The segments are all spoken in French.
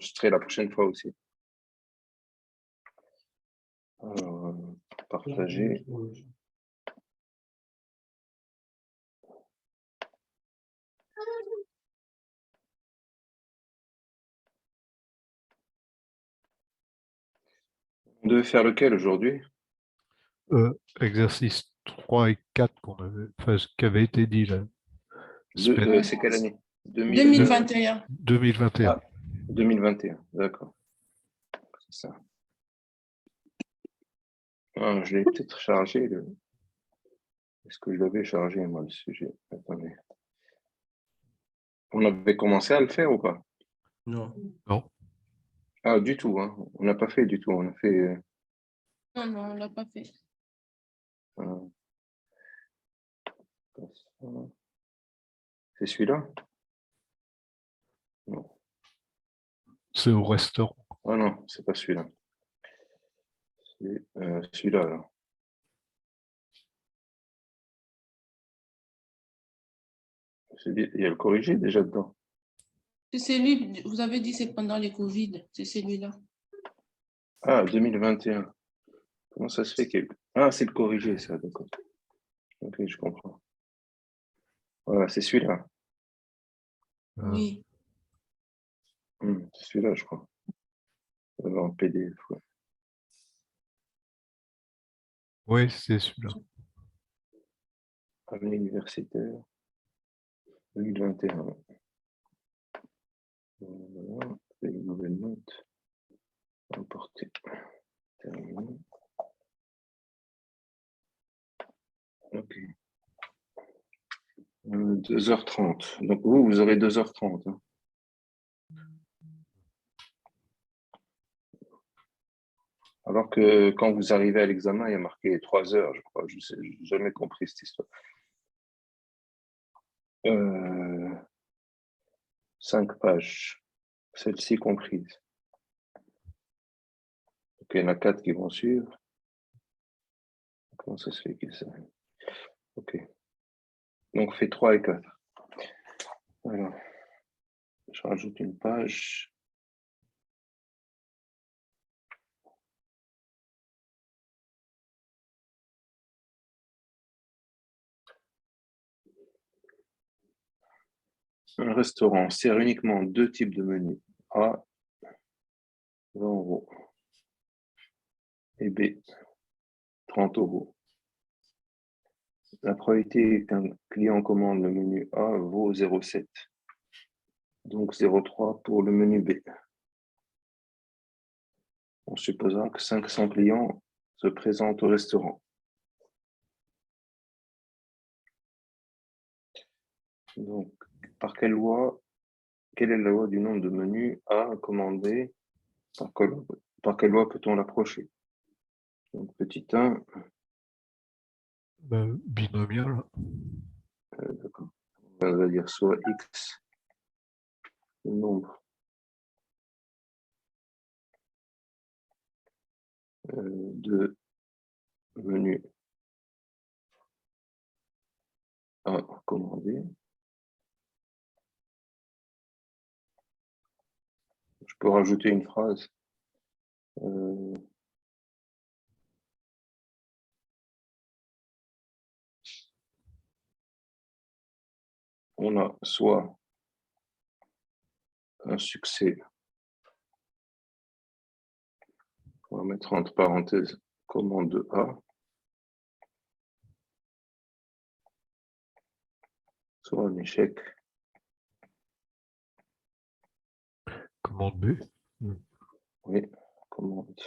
enregistrer la prochaine fois aussi. Alors, partager. On devait faire lequel aujourd'hui? Exercice 3 et 4 qui avait été dit là. C'est quelle année? 2021. 2021. Ah, 2021, d'accord. C'est ça. Ah, je l'ai peut-être chargé. Est-ce que je l'avais chargé, moi, le sujet? Attendez. On avait commencé à le faire ou pas? Non. Non. Ah, du tout, hein. On n'a pas fait du tout. On a fait. Non, non, on ne l'a pas fait. C'est celui-là? Non. C'est au restaurant. Ah non, c'est pas celui-là. C'est celui-là, là. Il y a le corrigé déjà dedans. C'est celui, vous avez dit c'est pendant les Covid, c'est celui-là. Ah, 2021. Comment ça se fait que... Ah, c'est le corrigé, ça, d'accord. Ok, je comprends. Voilà, c'est celui-là. Oui. C'est celui-là, je crois. En PDF, ouais. Oui, c'est celui-là. Avenue universitaire. 2021. Voilà, une nouvelle note. Importer. Terminé. Ok. 2h30. Donc vous aurez 2h30. Hein. Alors que quand vous arrivez à l'examen, il y a marqué 3 heures, je crois. Je n'ai jamais compris cette histoire. 5 pages, celle-ci comprise. Donc, il y en a 4 qui vont suivre. Comment ça se fait qu'ils savent? Ok. Donc, fait 3 et 4. Alors, je rajoute une page. Un restaurant sert uniquement 2 types de menus. A, 20 euros. Et B, 30 euros. La probabilité qu'un client commande le menu A vaut 0,7. Donc 0,3 pour le menu B. En supposant que 500 clients se présentent au restaurant. Donc, quelle est la loi du nombre de menus à commander? Par quelle loi peut-on l'approcher? Donc, petit 1. Binomial. D'accord. On va dire soit X, le nombre de menus à commander. Je peux rajouter une phrase. On a soit un succès, on va mettre entre parenthèses commande A, soit un échec. Commande B. Oui, commande.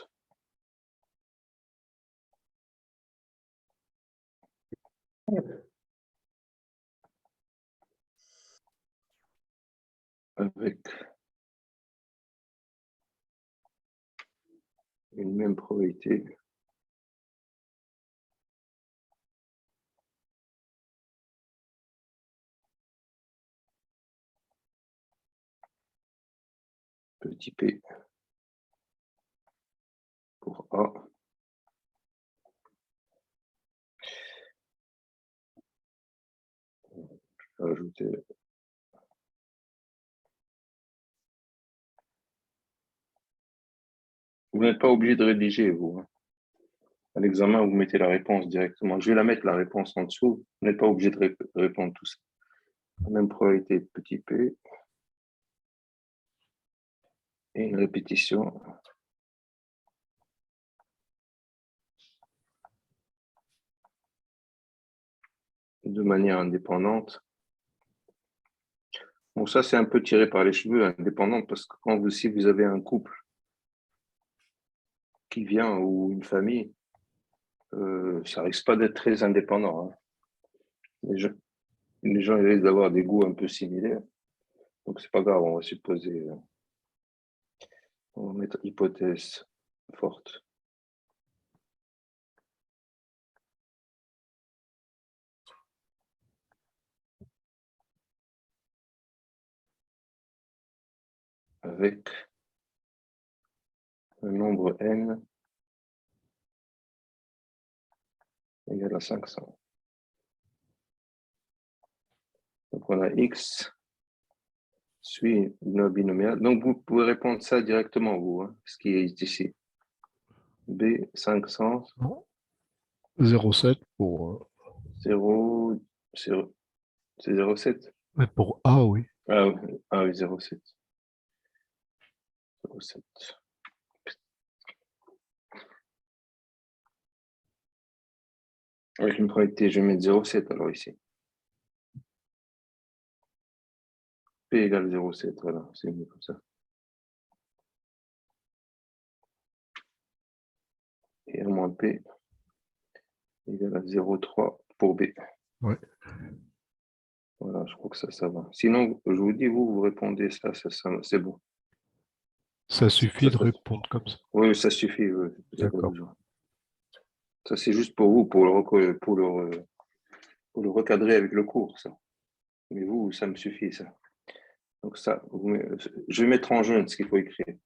Avec une même probabilité petit p pour A. Je vais ajouter Vous n'êtes pas obligé de rédiger, vous, hein. À l'examen, vous mettez la réponse directement. Je vais la mettre, la réponse en dessous. Vous n'êtes pas obligé de répondre tout ça. La même probabilité de petit p. Et une répétition. De manière indépendante. Bon, ça, c'est un peu tiré par les cheveux, indépendante, parce que si vous avez un couple qui vient ou une famille, ça risque pas d'être très indépendant, hein. Les gens ils risquent d'avoir des goûts un peu similaires. Donc, c'est pas grave, on va supposer, on va mettre hypothèse forte. Avec un nombre n égal à 500. Donc, on a x suit le binomial. Donc, vous pouvez répondre ça directement, vous, hein, ce qui est ici. B 500, Non. 0,7 pour... 0, c'est 0,7. mais pour A, oui. Ah, oui, 0,7. 0,7. Avec une probabilité, je vais mettre 0,7 alors ici. P égale 0,7, voilà, c'est mieux comme ça. Et R moins P égale à 0,3 pour B. Ouais. Voilà, je crois que ça va. Sinon, je vous dis, vous répondez ça c'est bon. Ça suffit de répondre comme ça. Oui, ça suffit. Oui, vous avez pas D'accord. besoin. Ça, c'est juste pour vous, pour le recadrer avec le cours, ça. Mais vous, ça me suffit, ça. Donc ça, je vais mettre en jaune ce qu'il faut écrire.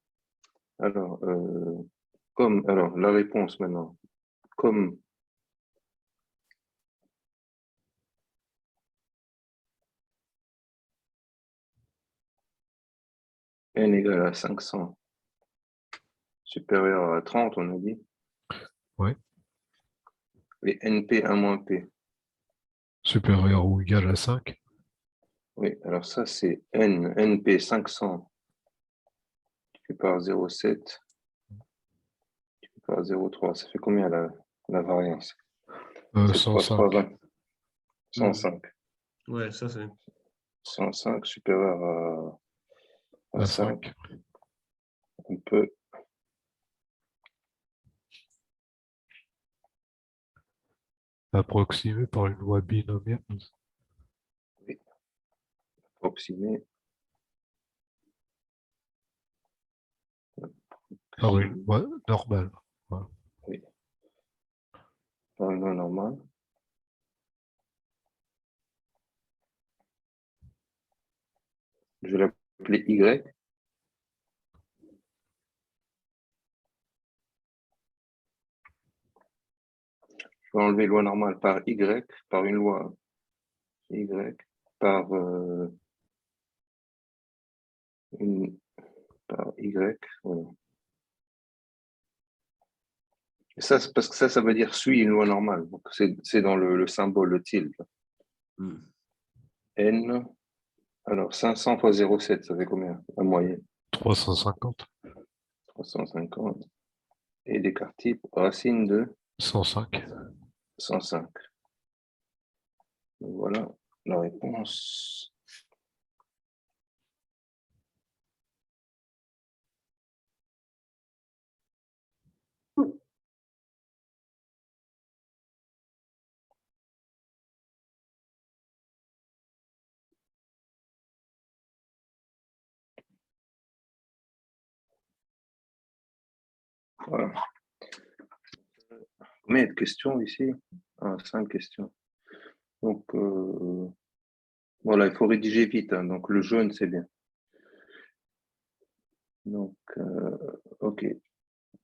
Alors, alors, la réponse maintenant. Comme n égale à 500 supérieur à 30, on a dit. Oui. Et np 1 moins p. Supérieur ou égal à 5. Oui, alors ça, c'est np 500 divisé par 0,7 divisé par 0,3. Ça fait combien la variance? C'est 3, 3, 105. 20. 105. Ouais, ça c'est. 105 supérieur à À 5. 5. On peut Approximé par une loi binomiale. approximer. Par une loi normale. Voilà. Oui, par une loi normale. Je vais l'appeler Y. Je vais enlever loi normale par Y, par une loi Y, par, par Y. Voilà. Et ça, c'est parce que ça veut dire suit une loi normale. Donc, c'est dans le symbole, le tilde. N. Alors, 500 fois 0,7, ça fait combien? La moyenne. 350. 350. Et l'écart type, racine de 105. 105. Donc, voilà la réponse. Voilà. Combien il y a de questions ici? 5 questions. Donc, voilà, il faut rédiger vite, hein. Donc, le jaune, c'est bien. Donc, OK.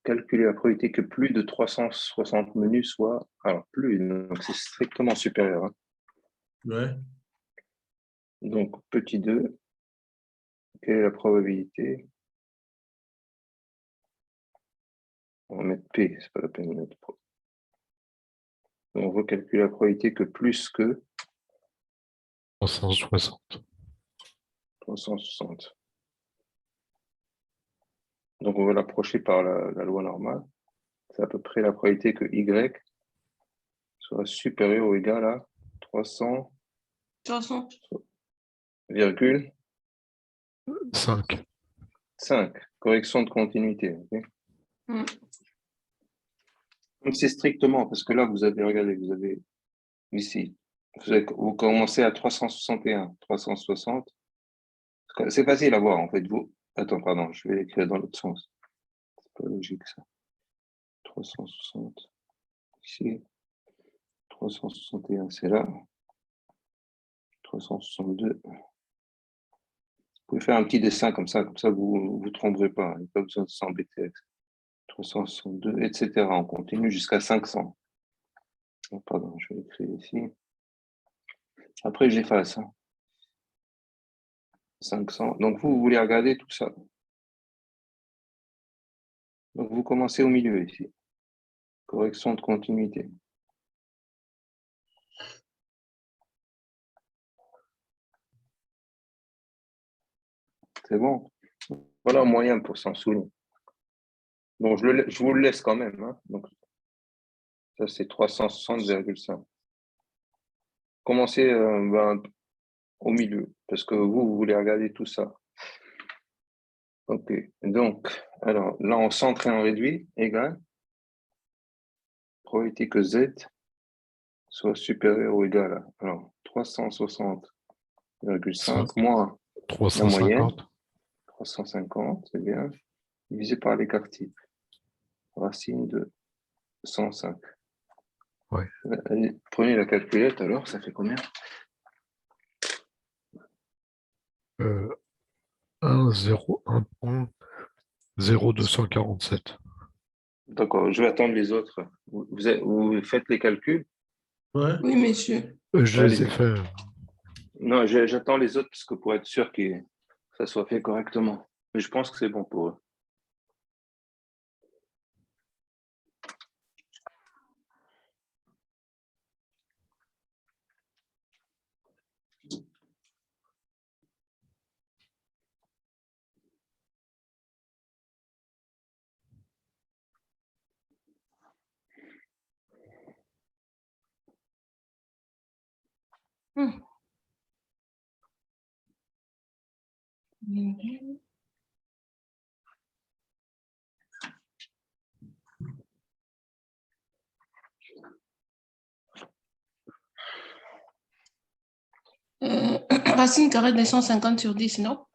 Calculer la probabilité que plus de 360 menus soient... Alors, plus, donc c'est strictement supérieur, hein. Ouais. Donc, petit 2, quelle est la probabilité On va mettre P, c'est pas la peine de mettre Pro. On recalcule la probabilité que plus que 360. 360. Donc, on va l'approcher par la loi normale. C'est à peu près la probabilité que Y soit supérieur ou égal à 300,5. 5. Correction de continuité. Okay. Mm. Donc, c'est strictement, parce que là, vous avez, regardé, vous avez ici, vous commencez à 361, 360. C'est facile à voir, en fait. Attends, pardon, je vais l'écrire dans l'autre sens. C'est pas logique, ça. 360, ici. 361, c'est là. 362. Vous pouvez faire un petit dessin comme ça vous ne vous tromperez pas. Il n'y a pas besoin de s'embêter avec ça. 362, etc. On continue jusqu'à 500. Oh, pardon, je vais l'écrire ici. Après, j'efface. 500. Donc, vous voulez regarder tout ça. Donc, vous commencez au milieu ici. Correction de continuité. C'est bon. Voilà un moyen pour s'en souvenir. Donc, je vous le laisse quand même. Hein. Donc, ça, c'est 360,5. Commencez au milieu, parce que vous voulez regarder tout ça. OK. Donc, alors, là, on centre et on réduit, égal. Probabilité que Z soit supérieur ou égal à, alors, 360,5 moins la moyenne, 350. 350, c'est bien, divisé par l'écart type. Racine de 105. Ouais. Allez, prenez la calculette alors, ça fait combien? 1,0247. D'accord, je vais attendre les autres. Vous faites les calculs? Ouais. Oui, monsieur. Je les ai Allez-y. faits. Non, j'attends les autres parce que pour être sûr que ça soit fait correctement. Mais je pense que c'est bon pour eux. Mm. Mhm. Racine carrée de 150 sur 10, non?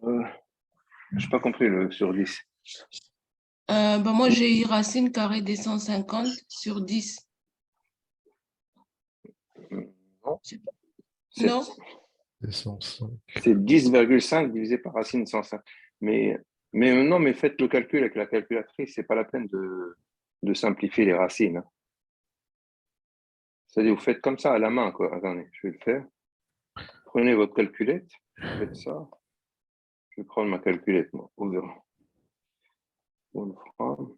Je n'ai pas compris le sur 10. Moi, j'ai eu racine carrée de 150 sur 10. Non, Je sais pas. c'est Non? C'est 105. 10,5 divisé par racine 105. Mais non, mais faites le calcul avec la calculatrice. Ce n'est pas la peine de simplifier les racines. Hein. C'est-à-dire, vous faites comme ça à la main. Quoi. Attendez, je vais le faire. Prenez votre calculette. Faites ça. Je vais prendre ma calculette, moi. Wolfram.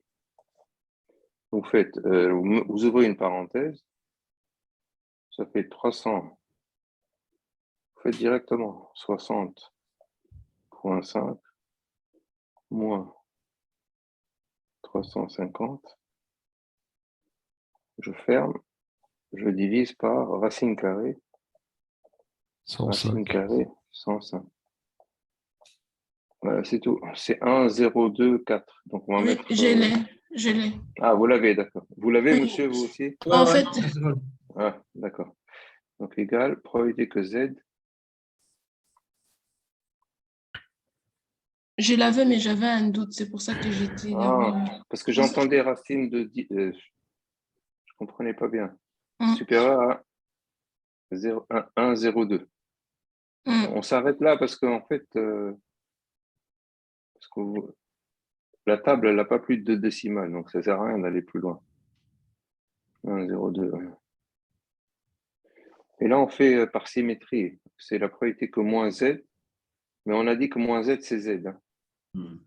Vous faites, vous ouvrez une parenthèse. Ça fait 300. Vous faites directement 60,5 moins 350. Je ferme. Je divise par racine carrée. Racine 105. carrée 105. Voilà, c'est tout. C'est 1,024. Donc, on va Oui, mettre. je l'ai. Ah, vous l'avez, d'accord. Vous l'avez, Oui. monsieur, vous aussi? En fait, c'est bon. Ah, d'accord. Donc, égal, probabilité que Z. je l'avais, mais j'avais un doute. C'est pour ça que j'ai dit d'abord. Parce que j'entendais racine de 10. Je ne comprenais pas bien. Mm. Supérieur à 1,02. Mm. On s'arrête là parce qu'en fait, parce que la table, elle n'a pas plus de 2 décimales, donc ça ne sert à rien d'aller plus loin. 1,02. Et là, on fait par symétrie. C'est la probabilité que moins Z, mais on a dit que moins Z, c'est Z. Hein.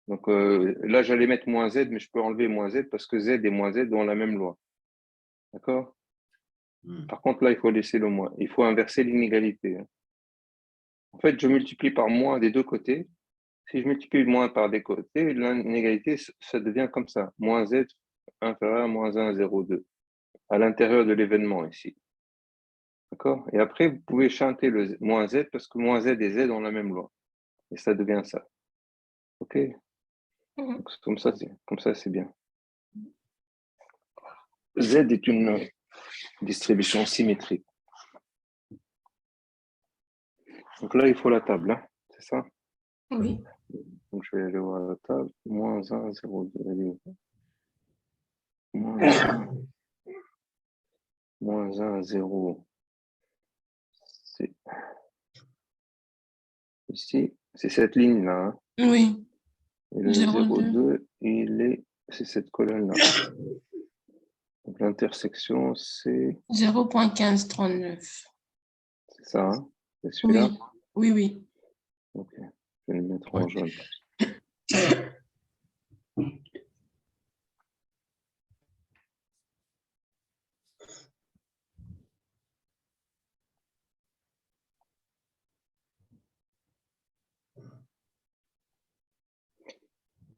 Donc là, j'allais mettre moins Z, mais je peux enlever moins Z parce que Z et moins Z ont la même loi. D'accord? Par contre, là, il faut laisser le moins. Il faut inverser l'inégalité. Hein. En fait, je multiplie par moins des deux côtés. Si je multiplie moins par des côtés, l'inégalité, ça devient comme ça. Moins Z inférieur à moins 1, 0, 2. À l'intérieur de l'événement ici. D'accord? Et après, vous pouvez chanter le moins Z parce que moins Z et Z ont la même loi. Et ça devient ça. OK? Donc, comme ça, c'est bien. Z est une distribution symétrique. Donc là, il faut la table, hein, c'est ça? Oui. Donc je vais aller voir la table. Moins 1, 0, 2, allez. Moins 1, 0. C'est ici. C'est cette ligne-là. Hein. Oui. Et le 0,2, c'est cette colonne-là. Donc l'intersection, c'est 0,1539. c'est ça. Hein? C'est celui-là? Oui, oui. Ok. Je vais le mettre en jaune.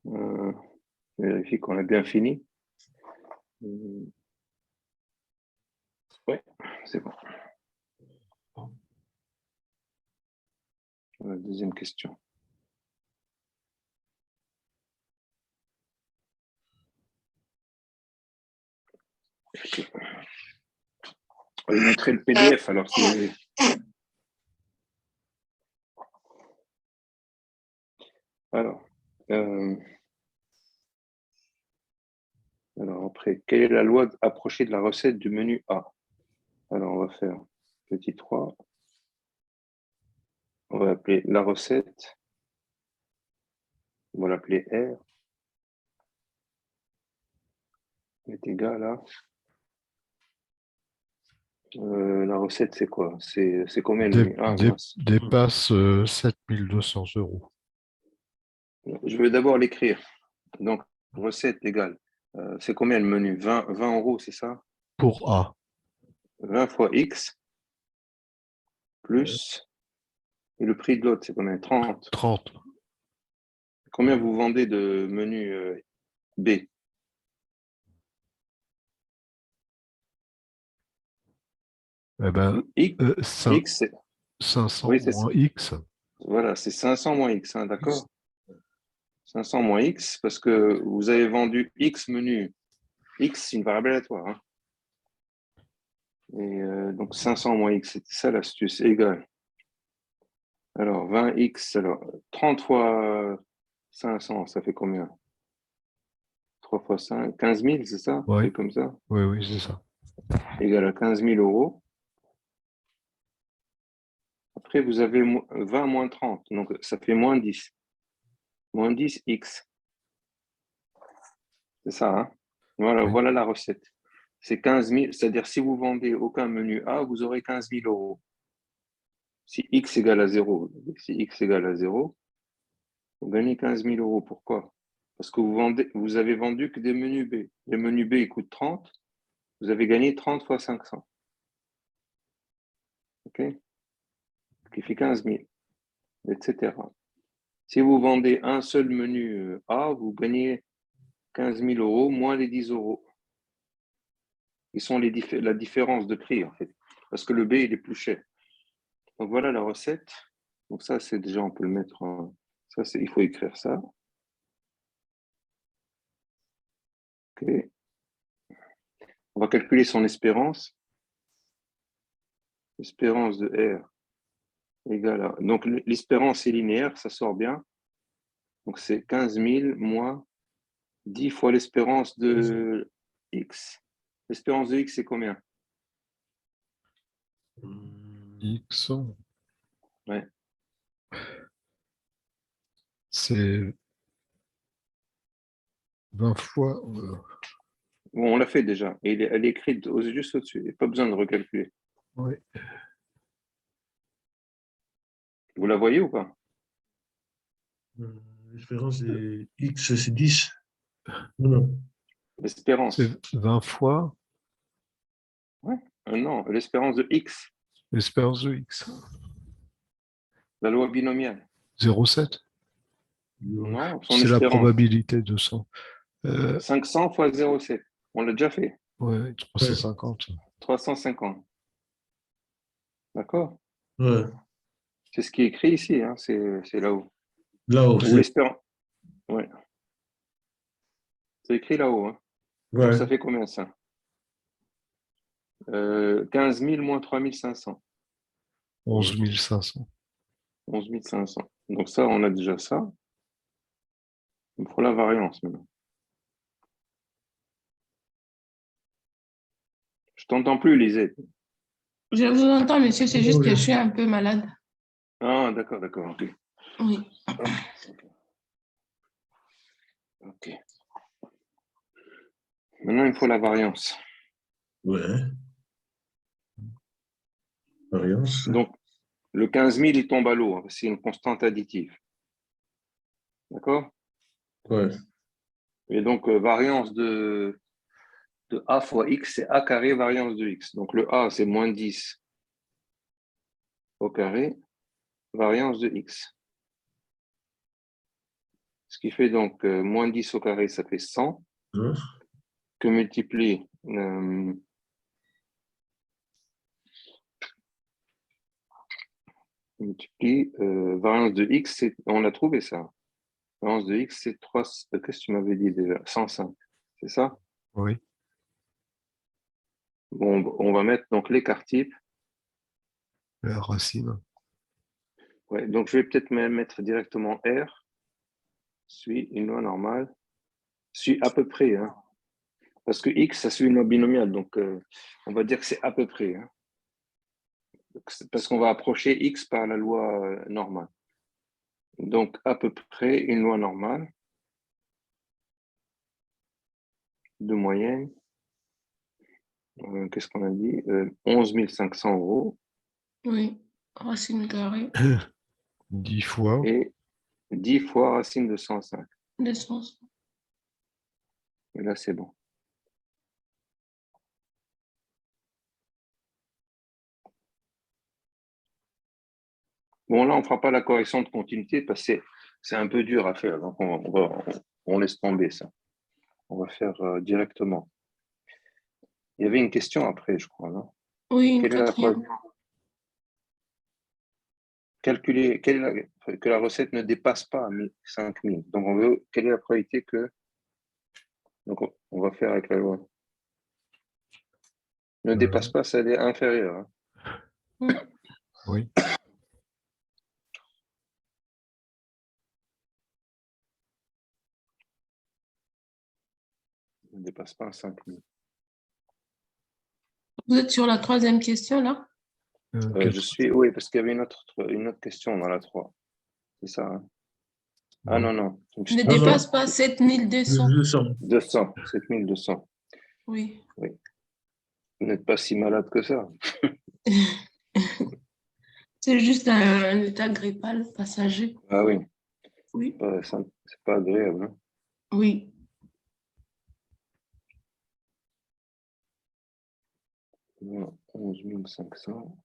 Je vérifie qu'on a bien fini. Oui, c'est bon. La deuxième question. Okay. Je vais montrer le PDF alors si vous voulez. Alors après, quelle est la loi approchée de la recette du menu A? Alors, on va faire petit 3. On va appeler la recette. On va l'appeler R. Est égal à... la recette, c'est quoi? C'est combien le menu? Ah, mince. Dépasse 7200 €. Je vais d'abord l'écrire. Donc, recette égale. C'est combien le menu? 20 €, c'est ça? Pour A. 20 fois X plus... Et le prix de l'autre, c'est combien? 30. 30. Combien vous vendez de menu B? Eh ben, X, c'est... 500 Oui, c'est ça. moins X. Voilà, c'est 500 moins X, hein, d'accord? 500 moins X, parce que vous avez vendu X menu. X, c'est une variable aléatoire. Hein. Et donc 500 moins X, c'était ça l'astuce, égal. Alors 20X, alors 30 fois 500, ça fait combien? 3 fois 5, 15 000, c'est ça? Oui, C'est comme ça? oui, c'est ça. Égal à 15 000 €. Après, vous avez 20 moins 30, donc ça fait moins 10. Moins 10 X. C'est ça, hein? Voilà, Oui. voilà la recette. C'est 15 000, c'est-à-dire si vous vendez aucun menu A, vous aurez 15 000 €. Si X égale à 0, si X égale à 0, vous gagnez 15 000 €. Pourquoi? Parce que vous avez vendu que des menus B. Les menus B, ils coûtent 30. Vous avez gagné 30 fois 500. OK? Ce qui fait 15 000, etc. Si vous vendez un seul menu A, vous gagnez 15 000 € moins les 10 €. Ils sont la différence de prix, en fait. Parce que le B, il est plus cher. Donc voilà la recette. Donc ça, c'est déjà, on peut le mettre. Ça, il faut écrire ça. OK. On va calculer son espérance. L'espérance de R égale à... Donc l'espérance est linéaire, ça sort bien. Donc c'est 15 000 moins 10 fois l'espérance de X. L'espérance de X, c'est combien? X, Ouais. c'est 20 fois. Bon, on l'a fait déjà. Et elle est écrite juste au-dessus. Il n'y a pas besoin de recalculer. Oui. Vous la voyez ou pas? L'espérance c'est X, c'est 10. Non, non. L'espérance. C'est 20 fois Non, l'espérance de X, l'espérance de X. la loi binomiale. 0,7. Non, son C'est la espérance. probabilité de 100. 500 fois 0,7. On l'a déjà fait. Ouais, 350. 350. D'accord? Ouais. C'est ce qui est écrit ici, hein, c'est là-haut. Là-haut, Ou l'espérance. Ouais. C'est écrit là-haut. Hein. Donc ouais. ça fait combien ça? 15 000 moins 3 500. 11 500. 11 500. Donc ça, on a déjà ça. Il faut la variance maintenant. Je t'entends plus, Lisette. Je vous entends, monsieur, c'est juste que je suis un peu malade. Ah, d'accord, ok. Oui. Ok. Maintenant, il faut la variance. Ouais. Variance. Donc, le 15 000, il tombe à l'eau. Hein, c'est une constante additive. D'accord? Ouais. Et donc, variance de A fois X, c'est A carré variance de X. Donc, le A, c'est moins 10 au carré, variance de X. Ce qui fait donc moins 10 au carré, ça fait 100, Hein? que multiplie variance de X, on a trouvé ça. Variance de X, c'est 3, qu'est-ce que tu m'avais dit déjà? 105, c'est ça? Oui. Bon, on va mettre donc l'écart type. La racine. Ouais, donc, je vais peut-être même mettre directement R, suit une loi normale, suit à peu près, hein, parce que X, ça suit une loi binomiale, donc on va dire que c'est à peu près, hein, parce qu'on va approcher X par la loi normale. Donc, à peu près une loi normale de moyenne. Qu'est-ce qu'on a dit? 11 500 euros Oui. Racine carrée 10 fois. et 10 fois racine de 105. de 100. Et là, c'est bon. Bon, là, on ne fera pas la correction de continuité parce que c'est un peu dur à faire. Donc, on laisse tomber ça. On va faire directement. Il y avait une question après, je crois, non? Oui, une Quelle est la quatrième. Calculer que la recette ne dépasse pas 5 000. Donc, on veut, quelle est la probabilité que... Donc, on va faire avec la loi. Ne dépasse pas, ça est inférieur. Hein. Oui. Ne dépasse pas 5 000. Vous êtes sur la troisième question, là? Oui, parce qu'il y avait une autre question dans la 3. C'est ça. Hein? Ah non. Ne dépasse pas 7200. 200, 7200. Oui. Oui. Vous n'êtes pas si malade que ça. C'est juste un état grippal passager. Ah oui, Oui. c'est pas agréable. Hein? Oui. Non, 11 500.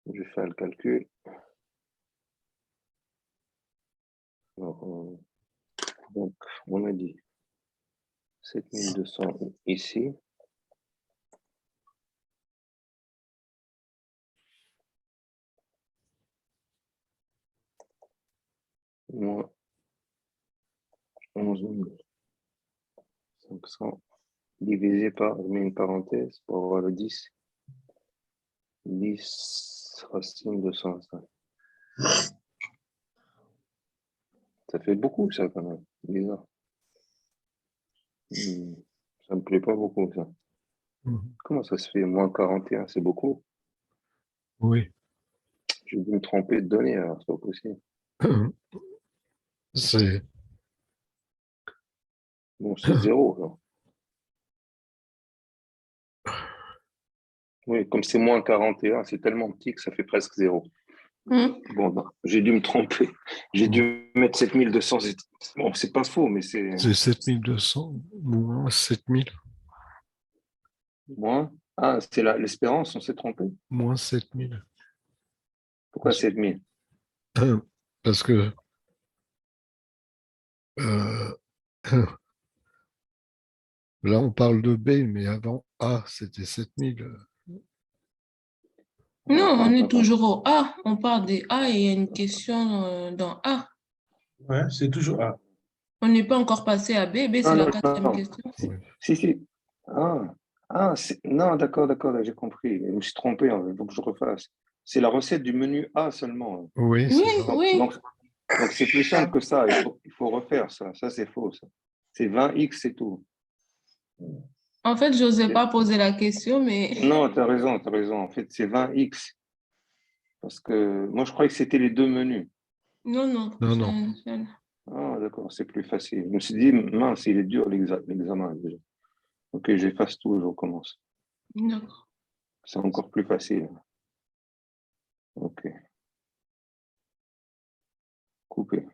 Je vais faire le calcul. Alors, donc, on a dit 7200 ici. Moins 11 500 divisé par, je mets une parenthèse pour avoir le 10. 10 racine de 105. Ça fait beaucoup, ça, quand même. Bizarre. Ça me plaît pas beaucoup, ça. Comment ça se fait? Moins 41, c'est beaucoup. Oui. J'ai dû me tromper de données, alors c'est pas possible. C'est Bon, c'est 0, alors. Oui, comme c'est moins 41, c'est tellement petit que ça fait presque 0. Hum. Bon, ben, j'ai dû me tromper. J'ai dû mettre 7200. Bon, c'est pas faux, mais c'est C'est 7200 moins 7000 moins. Ah, c'est l'espérance, on s'est trompé. moins 7000. Pourquoi 7000? Parce que euh, là, on parle de B, mais avant A, c'était 7000. Non, on est Attends. toujours au A. On parle des A et il y a une question dans A. Ouais, c'est toujours A. On n'est pas encore passé à B. B, c'est Non, la non, quatrième non. question. Si, Oui, si. Non, d'accord, là, j'ai compris. Je me suis trompé, il faut que je refasse. C'est la recette du menu A seulement. oui, Oui, c'est ça. Donc, oui. donc, donc c'est plus simple que ça. Il faut refaire ça. Ça, c'est faux, ça. C'est 20x, c'est tout. En fait, je n'osais pas poser la question, mais Non, tu as raison, tu as raison. En fait, c'est 20x. Parce que moi, je croyais que c'était les deux menus. non, non. Non, non. Ah, d'accord, c'est plus facile. Je me suis dit, mince, il est dur l'examen déjà. Ok, j'efface tout, je recommence. D'accord. C'est encore plus facile. Ok, couper.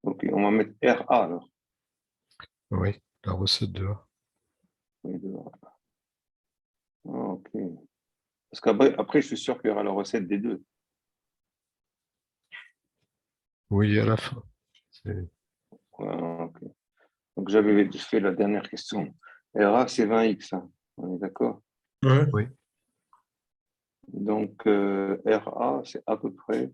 Ok, on va mettre RA alors. Oui, la recette de A. Les deux. Ah, ok. Parce qu'après, je suis sûr qu'il y aura la recette des deux. Oui, à la fin. C'est- Ouais, ok. Donc, j'avais fait la dernière question. RA, c'est 20x, hein. On est d'accord? Ouais. Oui, Donc, RA, c'est à peu près.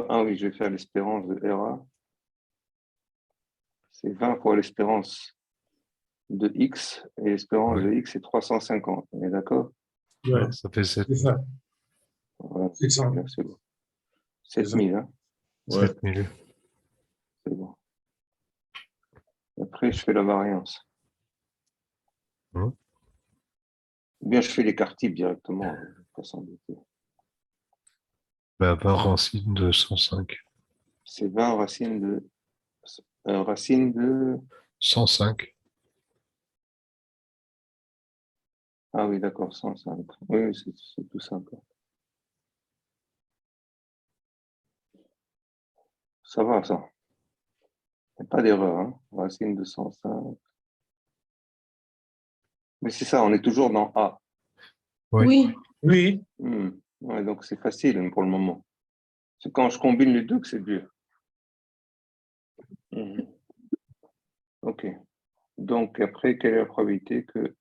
Ah oui, je vais faire l'espérance de RA. C'est 20 fois l'espérance de X. Et l'espérance oui. de X, c'est 350. On est d'accord? Ouais, Ça fait c'est 7000. ça. Voilà, C'est ça. là, c'est bon. C'est ça. 7000, hein? Ouais. 7000. C'est bon. Après, je fais la variance. Hein. Ou bien je fais l'écart type directement, pas s'embêter. Ben, 20 racines de 105. C'est 20 racine de. 105. Ah oui, d'accord, 105. Oui, c'est tout simple. Ça va, ça. Il n'y a pas d'erreur, hein? Racine de 105. Mais c'est ça, on est toujours dans A. Oui. Oui. Oui. Ouais, donc c'est facile pour le moment. C'est quand je combine les deux que c'est dur. Hmm. Ok. Donc après, quelle est la probabilité que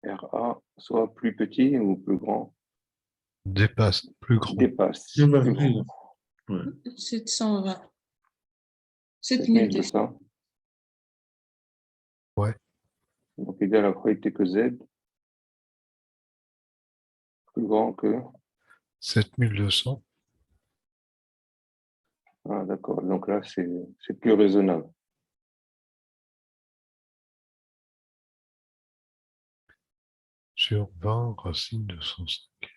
RA soit plus petit ou plus grand? Dépasse. Plus grand. Dépasse. Je m'avais Plus dit. grand. Ouais. 720. 7200. 7200. Ouais. Donc égal à la probabilité que Z plus grand que. 7200. Ah, d'accord. Donc là, c'est plus raisonnable. Sur 20 racines de 105.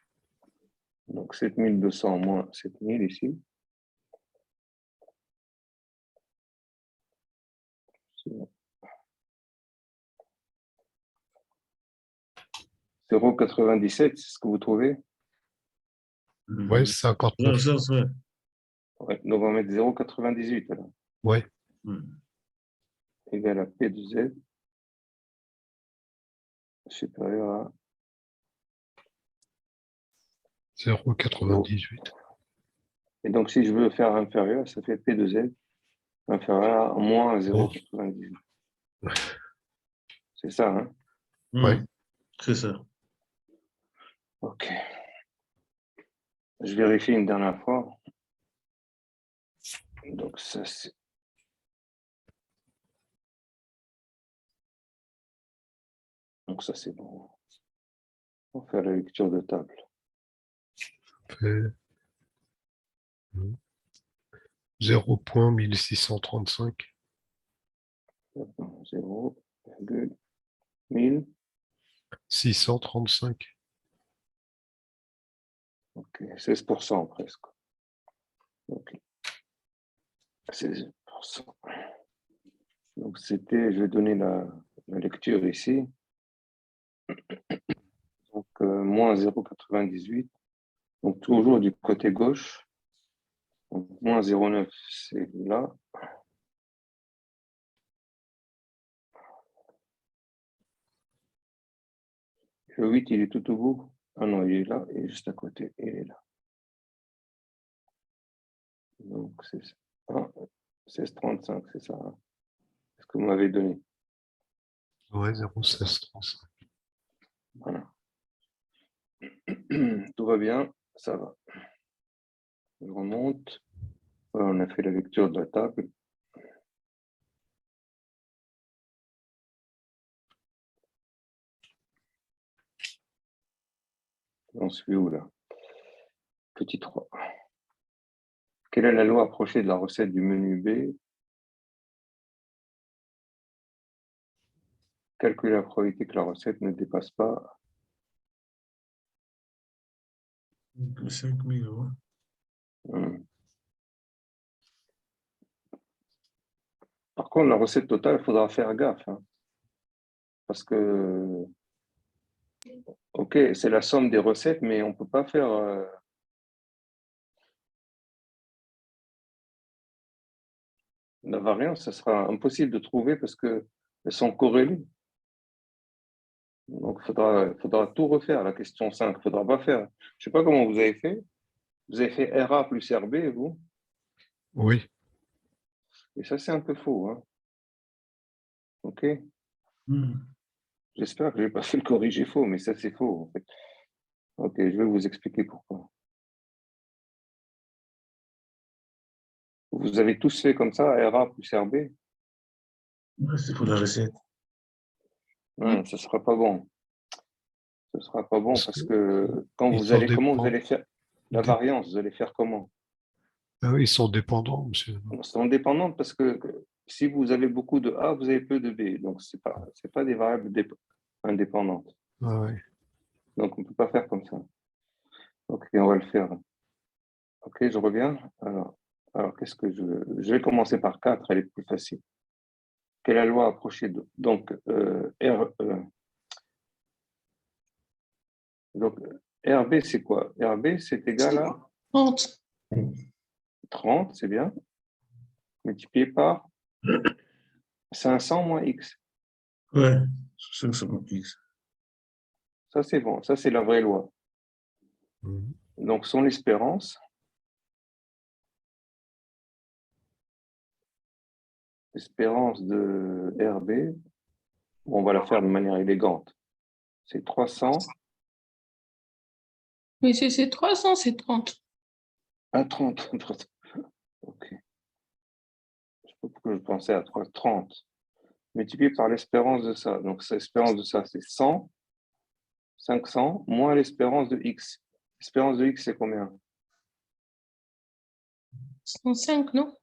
Donc 7200 moins 7000 ici. C'est 0,97, c'est ce que vous trouvez? Ouais, 59. Ça, ça. Ouais, donc on va mettre 0,98 alors. Ouais, Ouais. Égal à P de Z supérieur à 0,98. Et donc, si je veux faire inférieur, ça fait P de Z inférieur à moins 0,98. C'est ça, hein? Ouais. C'est ça. OK. Je vérifie une dernière fois. Donc, ça, c'est. Donc, ça, c'est bon. On va faire la lecture de table. Fait 0,1635. 0,1000. 635. OK. 16% presque. OK. 16%. Donc, c'était, je vais donner la lecture ici. Donc, moins 0,98. Donc, toujours du côté gauche. Donc, moins 0,9, c'est là. Le 8, il est tout au bout. Ah non, il est là, il est juste à côté. Il est là. Donc, c'est 16,35, c'est ça. Hein. C'est ce que vous m'avez donné. Ouais, 0,1635. Voilà. Tout va bien, ça va. Je remonte. Voilà, on a fait la lecture de la table. On suit où là? Petit 3. Quelle est la loi approchée de la recette du menu B? Calculer la probabilité que la recette ne dépasse pas. 5 000 €. Par contre, la recette totale, il faudra faire gaffe. Hein, parce que, ok, c'est la somme des recettes, mais on ne peut pas faire... la variance, ça sera impossible de trouver parce qu'elles sont corrélées. Donc, il faudra tout refaire, la question 5. Il ne faudra pas faire. Je ne sais pas comment vous avez fait. Vous avez fait RA plus RB, vous. Oui. Et ça, c'est un peu faux. Hein. OK. Mhm. J'espère que je n'ai pas fait le corriger faux, mais ça, c'est faux, en fait. OK, je vais vous expliquer pourquoi. Vous avez tous fait comme ça, RA plus RB? Ouais, c'est pour la recette. Ouais, ça ne sera pas bon. Ce ne sera pas bon parce que quand ils vous sont allez, comment vous allez faire la dé- variance? Vous allez faire comment? Ah oui, ils sont dépendants, monsieur. Elles sont dépendantes parce que si vous avez beaucoup de A, vous avez peu de B. Donc, ce pas des variables indépendantes. Ah ouais. Donc, on ne peut pas faire comme ça. OK, on va le faire. OK, je reviens. Alors qu'est-ce que je vais commencer par 4, elle est plus facile. Quelle est la loi approchée de... Donc, donc RB, c'est quoi? RB, c'est égal à 30. 30, c'est bien, multiplié par 500 moins X. Ouais, 500 X. Ça, c'est bon. Ça, c'est la vraie loi. Mhm. Donc, son espérance, de RB, on va la faire de manière élégante. C'est 300 Mais c'est 300, c'est 30. à 30. OK. Je sais pas pourquoi je pensais à 30. Multiplié par l'espérance de ça. Donc, l'espérance de ça, c'est 100, 500, moins l'espérance de X. L'espérance de X, c'est combien? 105, non?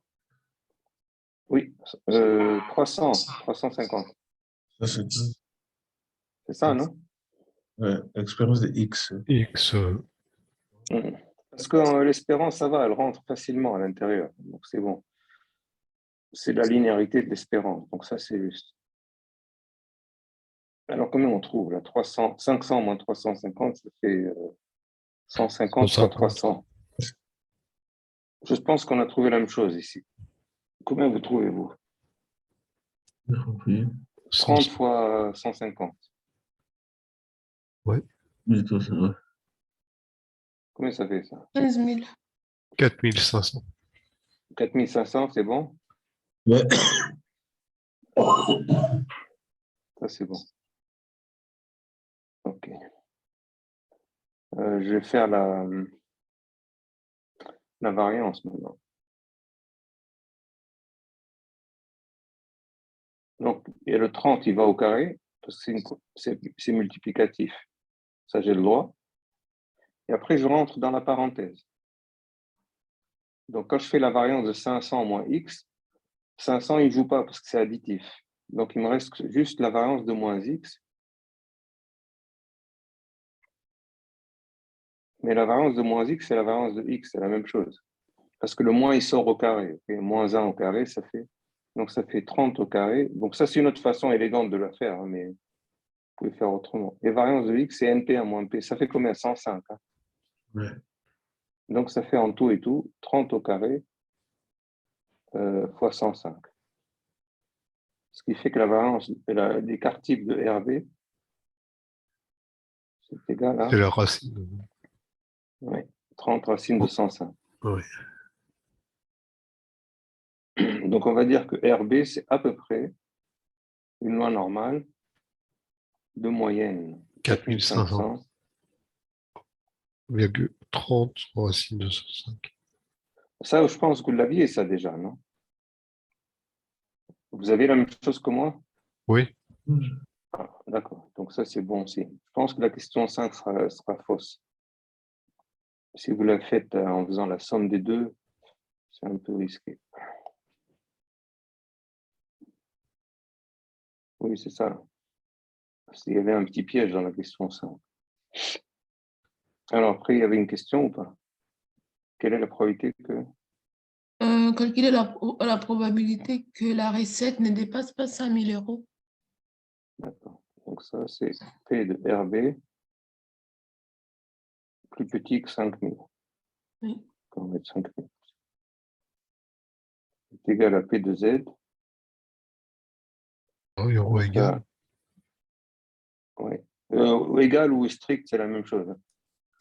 Oui, 300, 350. Ça, c'est C'est ça, non? ouais, expérience de X. X, Mhm. Parce que l'espérance, ça va, elle rentre facilement à l'intérieur. Donc, c'est bon. C'est la linéarité de l'espérance. Donc, ça, c'est juste. Alors, combien on trouve là? 300, 500 moins 350, ça fait 150 fois 150. 300. Je pense qu'on a trouvé la même chose ici. Combien vous trouvez-vous? J'ai compris. 30 fois 150. Ouais. 1300, ouais. Combien ça fait ça? 15 000. 4500. 4500, c'est bon? Ouais. Ça, c'est bon. OK. Je vais faire la variance maintenant. Donc, et le 30, il va au carré, parce que c'est multiplicatif. Ça, j'ai le droit. Et après, je rentre dans la parenthèse. Donc, quand je fais la variance de 500 moins x, 500, il ne joue pas parce que c'est additif. Donc, il me reste juste la variance de moins x. Mais la variance de moins x, c'est la variance de x, c'est la même chose. Parce que le moins, il sort au carré. Et moins 1 au carré, ça fait Donc, ça fait 30 au carré. Donc, ça, c'est une autre façon élégante de le faire, hein, mais vous pouvez faire autrement. Et variance de x, c'est NP1 moins P. Ça fait combien? 105. Hein. Ouais. Donc, ça fait en tout et tout 30 au carré fois 105. Ce qui fait que la variance de l'écart type de RB, c'est égal à C'est la racine. ouais, 30 racine de 105. Oui. Donc, on va dire que RB, c'est à peu près une loi normale de moyenne 4500,30 4500. racine de 105. Ça, je pense que vous l'aviez, ça déjà, non? Vous avez la même chose que moi? Oui, Ah, d'accord. Donc, ça, c'est bon aussi. Je pense que la question 5 sera fausse. Si vous la faites en faisant la somme des deux, c'est un peu risqué. Oui, c'est ça. Parce qu'il y avait un petit piège dans la question 5. Alors, après, il y avait une question ou pas? Quelle est la probabilité que... Calculer la probabilité que la recette ne dépasse pas 5 000 euros. D'accord. Donc, ça, c'est P de RB plus petit que 5 000. Oui. On va mettre 5 000. C'est égal à P de Z. oui, On euro va égal. faire... Ouais. Égal ou strict, c'est la même chose. Hein,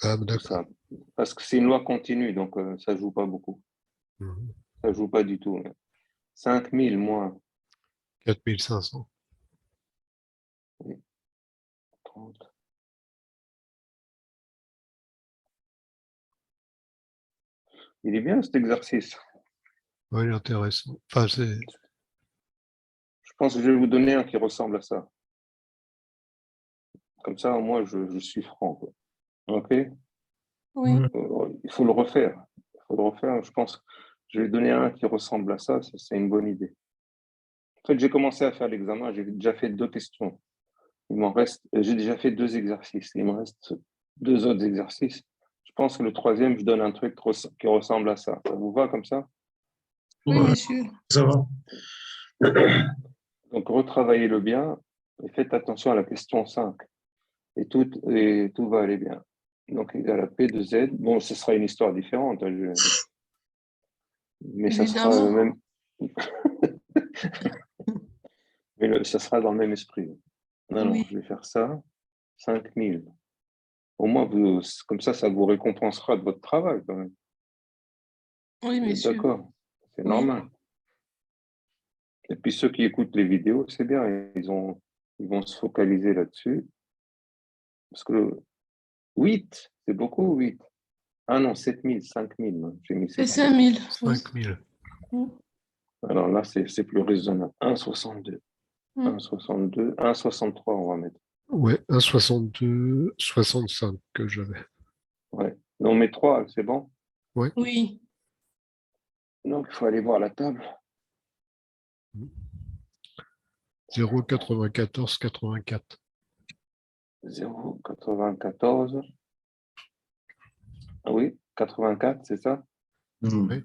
Ah, tout d'accord. ça. Parce que c'est une loi continue, donc ça ne joue pas beaucoup. Mhm. Ça ne joue pas du tout. 5 000 moins 4500. 30. Il est bien cet exercice. Oui, intéressant. Enfin, c'est. Je pense que je vais vous donner un qui ressemble à ça. Comme ça, moi, je suis franc. Quoi. OK? Oui. Il faut le refaire. Il faut le refaire. Je pense que je vais donner un qui ressemble à ça. C'est une bonne idée. En fait, j'ai commencé à faire l'examen. J'ai déjà fait 2 questions. Il m'en reste. J'ai déjà fait 2 exercices. Il me reste 2 autres exercices. Je pense que le troisième, je donne un truc qui ressemble à ça. Ça vous va comme ça? Oui, Ouais, monsieur. ça va. Donc, retravaillez-le bien et faites attention à la question 5. Et tout va aller bien. Donc, égal à P de Z. Bon, ce sera une histoire différente, hein, mais ça sera le Évidemment. même. Mais ça sera dans le même esprit. Non, non, Oui. je vais faire ça. 5 000. Au moins, comme ça vous récompensera de votre travail quand même. Oui, Vous êtes monsieur. d'accord? C'est Oui. normal. Et puis ceux qui écoutent les vidéos, c'est bien. Ils vont se focaliser là-dessus. Parce que 8, c'est beaucoup, 8. Ah non, 7 000, 5 000. J'ai mis C'est 7 000. 5 000. Oui. 5000. Alors là, c'est plus raisonnable. 1,62. Mm. 1,62. 1,63, on va mettre. Ouais, 1,62, 65 que j'avais. Ouais. On met 3, c'est bon? Ouais. Oui. Donc, il faut aller voir la table. 0,94,84. 0,94. Ah oui, 84, c'est ça? Oui.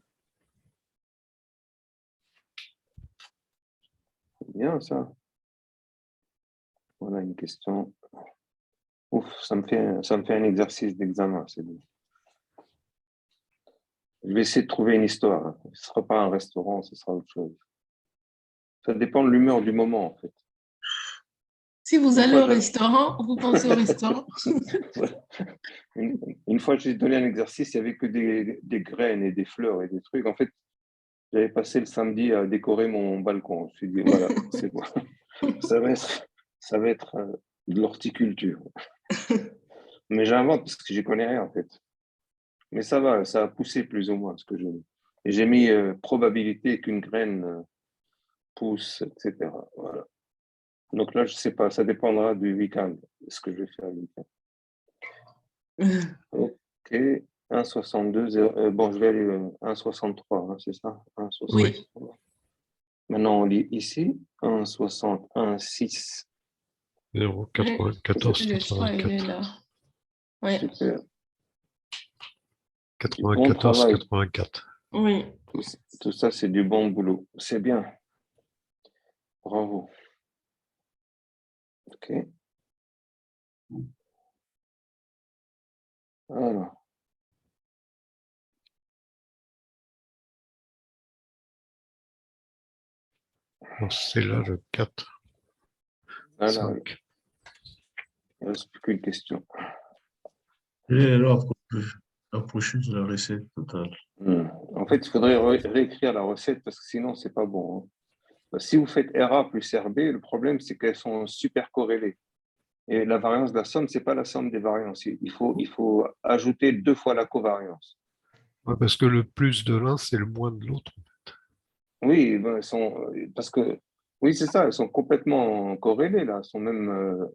C'est bien ça. Voilà une question. Ouf, ça me fait un exercice d'examen, c'est bon. Je vais essayer de trouver une histoire. Hein. Ce ne sera pas un restaurant, ce sera autre chose. Ça dépend de l'humeur du moment, en fait. Si vous Une allez fois, au restaurant, vous pensez au restaurant. une fois, j'ai donné un exercice, il n'y avait que des graines et des fleurs et des trucs. En fait, j'avais passé le samedi à décorer mon balcon. Je me suis dit, voilà, c'est bon. Ça va être de l'horticulture. Mais j'invente parce que j'y connais rien, en fait. Mais ça va, ça a poussé plus ou moins ce que j'ai mis. Et j'ai mis probabilité qu'une graine pousse, etc. Voilà. Donc là, je ne sais pas, ça dépendra du week-end, ce que je vais faire le week-end. Ok, 1,62, bon, je vais aller 1,63, hein, c'est ça? 1,63. Oui. Maintenant, on lit ici, 1,60, 1,6. 0,94, Le 3, il est 84. là. Oui. Super. Du bon 94, travail. 84. Oui. Tout ça, c'est du bon boulot. C'est bien. Bravo. OK. Alors, Bon, c'est là le 4, voilà, 5. il ne reste plus qu'une question. Quelle est l'erreur approchée de la recette totale? En fait, il faudrait réécrire la recette parce que sinon, c'est pas bon, hein. Si vous faites RA plus RB, le problème, c'est qu'elles sont super corrélées. Et la variance de la somme, c'est pas la somme des variances. Il faut ajouter 2 fois la covariance. Ouais, parce que le plus de l'un, c'est le moins de l'autre. Oui, ben, parce que, oui, c'est ça, elles sont complètement corrélées, là. Elles sont même,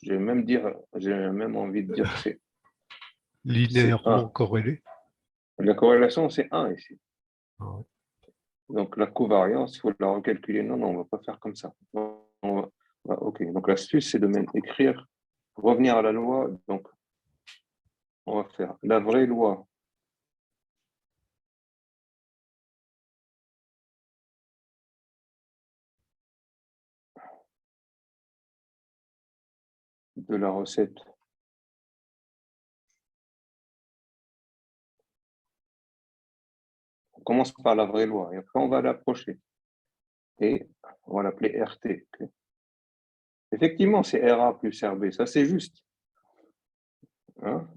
j'ai même envie de dire que c'est Linéairement 1. corrélé. La corrélation, c'est 1 ici. Ah ouais. Donc, la covariance, il faut la recalculer. Non, non, on ne va pas faire comme ça. OK. Donc, l'astuce, c'est de même écrire, revenir à la loi. Donc, on va faire la vraie loi de la recette. On commence par la vraie loi et après, on va l'approcher. Et on va l'appeler RT. OK. Effectivement, c'est RA plus RB. Ça, c'est juste. Hein?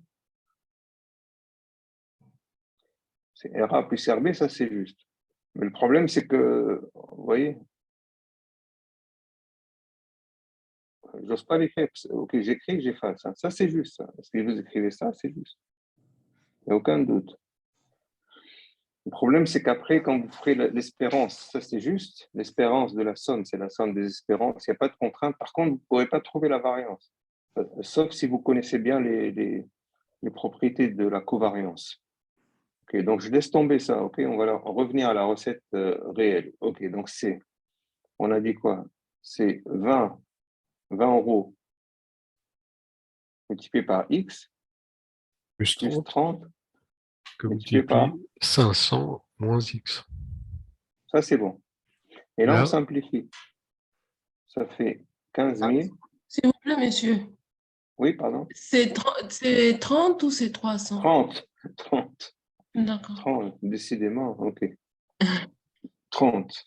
C'est RA plus RB, ça, c'est juste. Mais le problème, c'est que, vous voyez, j'ose pas l'écrire. OK, j'écris, j'efface. Ça, c'est juste. Ça. Si vous écrivez ça, c'est juste. Il n'y a aucun doute. Le problème, c'est qu'après, quand vous ferez l'espérance, ça c'est juste, l'espérance de la somme, c'est la somme des espérances, il n'y a pas de contrainte. Par contre, vous ne pourrez pas trouver la variance, sauf si vous connaissez bien les propriétés de la covariance. Okay, donc, je laisse tomber ça. Okay, on va revenir à la recette réelle. OK, donc on a dit quoi? C'est 20 euros multiplié par X Plus plus 30 30 que multiplié par... multiplie 500 moins X. Ça, c'est bon. Et là, on Là, simplifie. Ça fait 15 000. S'il vous plaît, monsieur, Oui, pardon. c'est 30 ou c'est 300? 30. 30. D'accord. 30, décidément, OK. 30.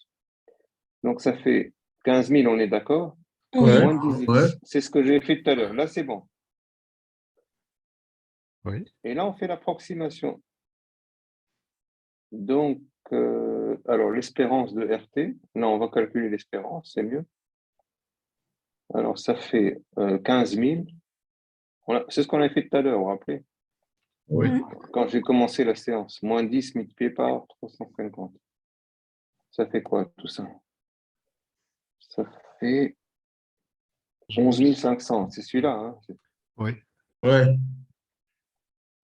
Donc, ça fait 15 000, on est d'accord? Oui. Moins Ouais, 10x. ouais. C'est ce que j'ai fait tout à l'heure. Là, c'est bon. oui, Et là, on fait l'approximation. Donc, alors, l'espérance de RT. Non, on va calculer l'espérance, c'est mieux. Alors, ça fait 15 000. C'est ce qu'on a fait tout à l'heure, vous vous rappelez? Oui. Quand j'ai commencé la séance. Moins 10 multiplié par 350. Ça fait quoi, tout ça? Ça fait 11 500. C'est celui-là, hein? oui. Ouais.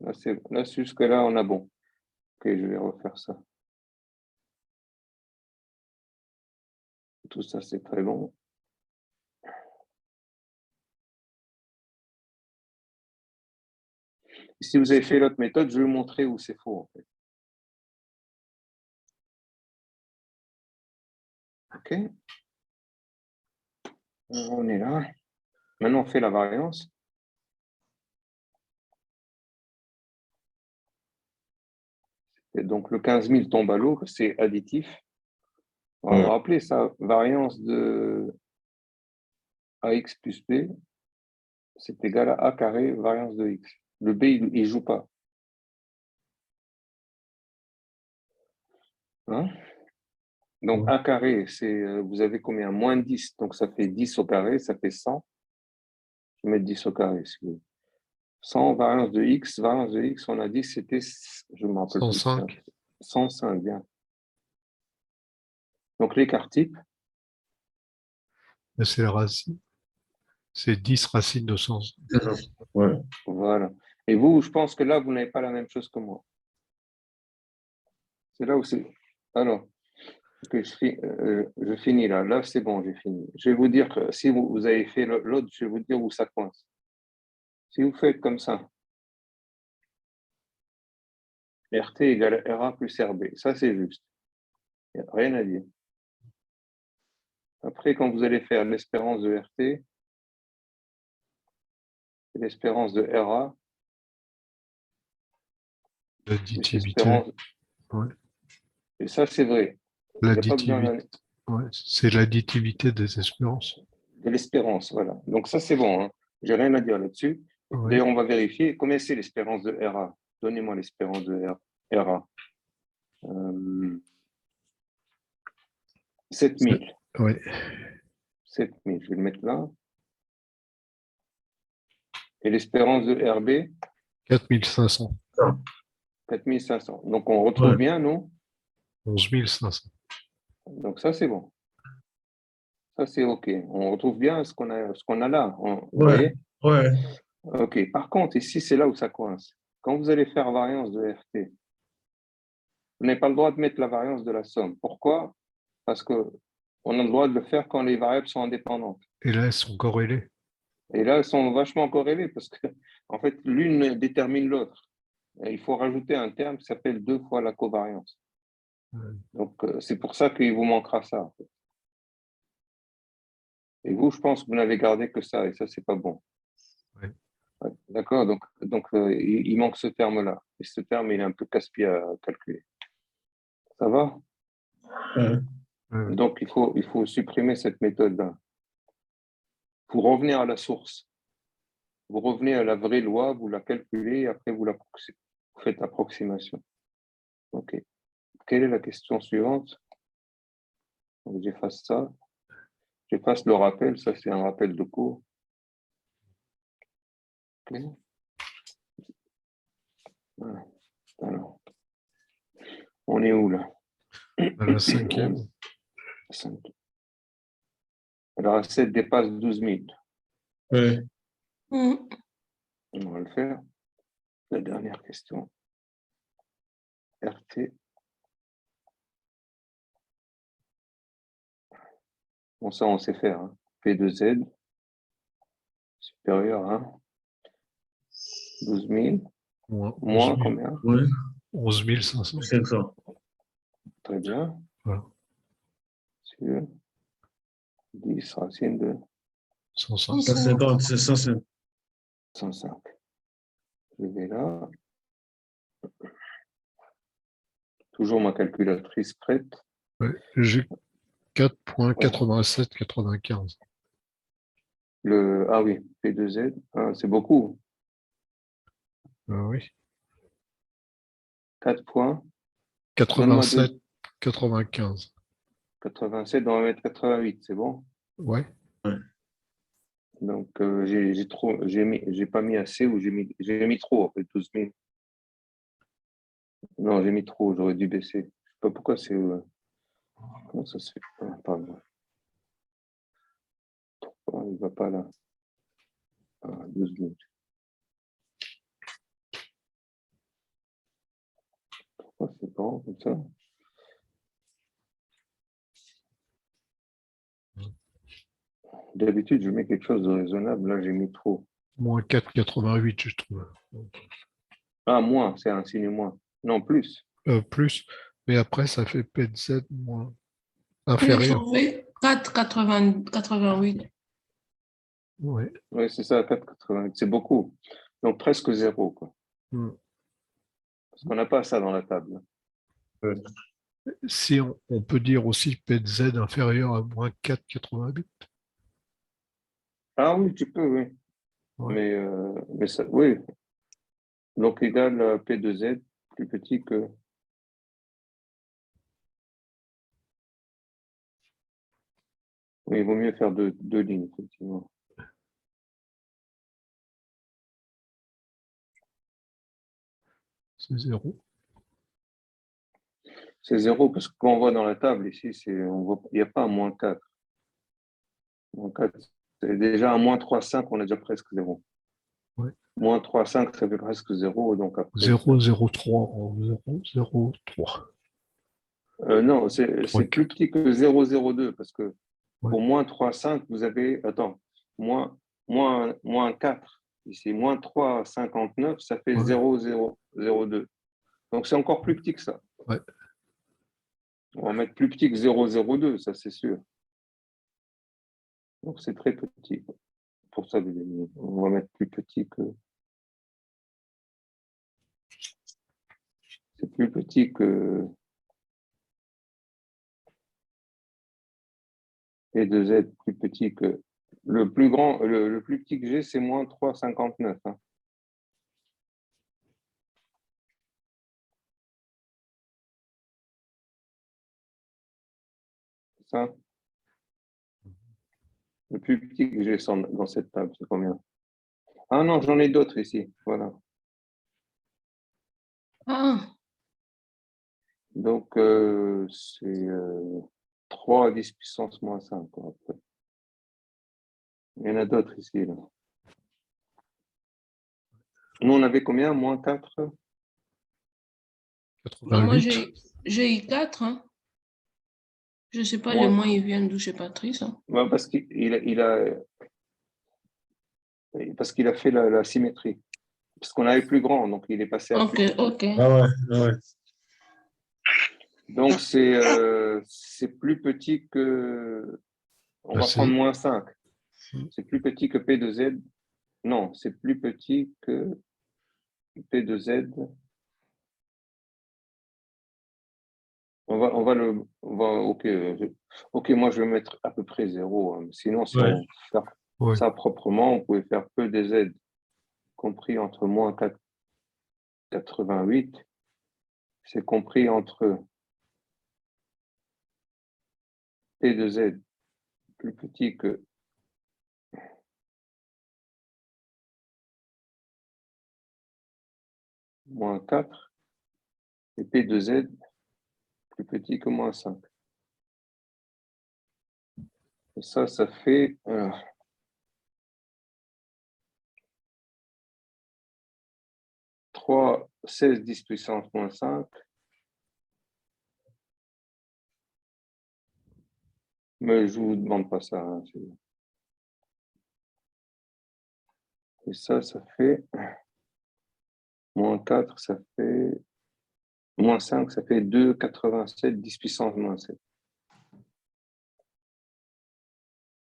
Là, jusque-là, on a bon. Ok, je vais refaire ça. Tout ça, c'est très long. Si vous avez fait l'autre méthode, je vais vous montrer où c'est faux, en fait. OK. On est là. Maintenant, on fait la variance. Et donc, le 15 000 tombe à l'eau, c'est additif. On va rappeler ça, variance de AX plus B, c'est égal à A carré, variance de X. Le B, il ne joue pas. Hein? Donc, A carré, vous avez combien? Moins 10, donc ça fait 10 au carré, ça fait 100. Je vais mettre 10 au carré, si vous voulez. 100, variance de X, on a dit c'était, je ne me rappelle plus. 105. 105, bien. Donc, l'écart type, Là, c'est la racine. C'est 10 racines de 100. Ouais. voilà. Et vous, je pense que là, vous n'avez pas la même chose que moi. C'est là où c'est. Alors, okay, je finis là. Là, c'est bon, j'ai fini. Je vais vous dire que si vous avez fait l'autre, je vais vous dire où ça coince. Si vous faites comme ça, RT égale RA plus RB, ça c'est juste. Il n'y a rien à dire. Après, quand vous allez faire l'espérance de RT et l'espérance de RA, L'additivité. l'espérance- Ouais. et ça, c'est vrai. Il n'y a pas besoin L'additivité. Ouais, c'est l'additivité des espérances. de l'espérance, voilà. Donc ça, c'est bon. Hein. J'ai rien à dire là-dessus. Ouais. D'ailleurs, on va vérifier combien c'est l'espérance de RA. Donnez-moi l'espérance de RA. 7000. Ouais. 7000, je vais le mettre là. Et l'espérance de RB, 4500. 4500. Donc, on retrouve Ouais. bien, non? 11 500. Donc, ça, c'est bon. Ça, c'est OK. On retrouve bien ce qu'on a là. Vous Ouais. voyez? Ouais. OK. Par contre, ici, c'est là où ça coince. Quand vous allez faire variance de RT, vous n'avez pas le droit de mettre la variance de la somme. Pourquoi? Parce qu'on a le droit de le faire quand les variables sont indépendantes. Et là, elles sont corrélées. Et là, elles sont vachement corrélées parce que, en fait, l'une détermine l'autre. Et il faut rajouter un terme qui s'appelle 2 fois la covariance. Ouais. Donc, c'est pour ça qu'il vous manquera ça. En fait. Et vous, je pense que vous n'avez gardé que ça, et ça, c'est pas bon. Ouais. Ouais, d'accord? Donc il manque ce terme-là. Et ce terme, il est un peu casse-pied à calculer. Ça va? Ouais. Ouais. Donc, il faut supprimer cette méthode-là. Pour revenir à la source. Vous revenez à la vraie loi, vous la calculez, et après, vous faites l'approximation. OK. Quelle est la question suivante? Donc, j'efface ça. J'efface le rappel. Ça, c'est un rappel de cours. OK. Voilà. Alors, on est où là? À la cinquième. 5. Alors, la 7 dépasse 12 000. Ouais. Mm. On va le faire. La dernière question. RT. Bon, ça, on sait faire. Hein. P2Z supérieur à 12 000. Moins Moins 11 000. combien? Ouais. 11 500. 500. Très bien. Voilà. Sur 10 racine de 105. 150, c'est 150. 105. Je vais là. Toujours ma calculatrice prête. Ouais. J'ai 4,8795. Ah oui, P2Z. Ah, c'est beaucoup. Oui. 4 points. Donne-moi 87, 2. 95. 87, on va mettre 88, c'est bon? Ouais. Donc, j'ai pas mis assez ou j'ai mis trop, en fait, 12 000. Non, j'ai mis trop, j'aurais dû baisser. Je sais pas pourquoi c'est. Comment ça se fait? Ah, pardon. Ah, il va pas là. Ah, 12 000. Pourquoi c'est pas comme ça? D'habitude, je mets quelque chose de raisonnable. Là, j'ai mis trop. Moins 4,88, je trouve. Ah, moins, c'est un signe moins. Non, plus. Plus. Mais après, ça fait P de Z moins J'ai inférieur. trouvé 4,88. Ouais. Oui, c'est ça, 4,88. C'est beaucoup. Donc, presque zéro, quoi. Mm. Parce qu'on n'a pas ça dans la table. Ouais. Si on peut dire aussi P de Z inférieur à moins 4,88. Ah oui, tu peux, oui. Ouais. Mais ça, oui. Donc, égal à P de Z, plus petit que. Oui, il vaut mieux faire deux lignes, effectivement. C'est 0. C'est zéro parce que quand on voit dans la table ici, il n'y a pas un moins 4. Moins 4, c'est déjà un moins 3,5, on a déjà presque zéro. Ouais. Moins 3,5, ça fait presque zéro. Donc après, 0,03 en 0,03. non, c'est plus petit que 0,02 parce que Ouais. pour moins 3,5, vous avez. Attends, moins 4. Ici, moins 3,59, ça fait Ouais. 0,002. Donc c'est encore plus petit que ça. Ouais. On va mettre plus petit que 0,02, ça c'est sûr. Donc, c'est très petit. Pour ça, on va mettre plus petit que... C'est plus petit que P2Z, plus petit que... Le plus grand, le plus petit que j'ai, c'est moins 3,59. Hein. Ça, le plus petit que j'ai dans cette table, c'est combien? Ah non, j'en ai d'autres ici. Voilà. Ah, Donc, c'est 3 à 10 puissance moins 5. Quoi, après. Il y en a d'autres ici. Là. Nous, on avait combien? Moins 4? ben moi, 88. j'ai eu 4. Hein. Je ne sais pas, le Moins... moins, il vient d'où chez Patrice. Hein. Ouais, parce qu'il a fait la symétrie. Parce qu'on avait plus grand, donc il est passé à Ok, plus petit. ok. Ah ouais, ah ouais. Donc, c'est plus petit que... On Bah, va prendre c'est moins 5. C'est plus petit que P2Z. Non, c'est plus petit que P2Z. Ok, ok, moi je vais mettre à peu près 0. Hein. Sinon, si Ouais. on fait ouais. ça proprement, on pouvait faire P2Z compris entre moins 4,88. C'est compris entre P2Z plus petit que moins 4 et P2Z plus petit que moins 5. Et ça fait 3, 16, 10 puissance moins 5. Mais je ne vous demande pas ça. Hein, et ça fait moins 4, ça fait moins 5, ça fait 2,87, 10 puissance moins 7.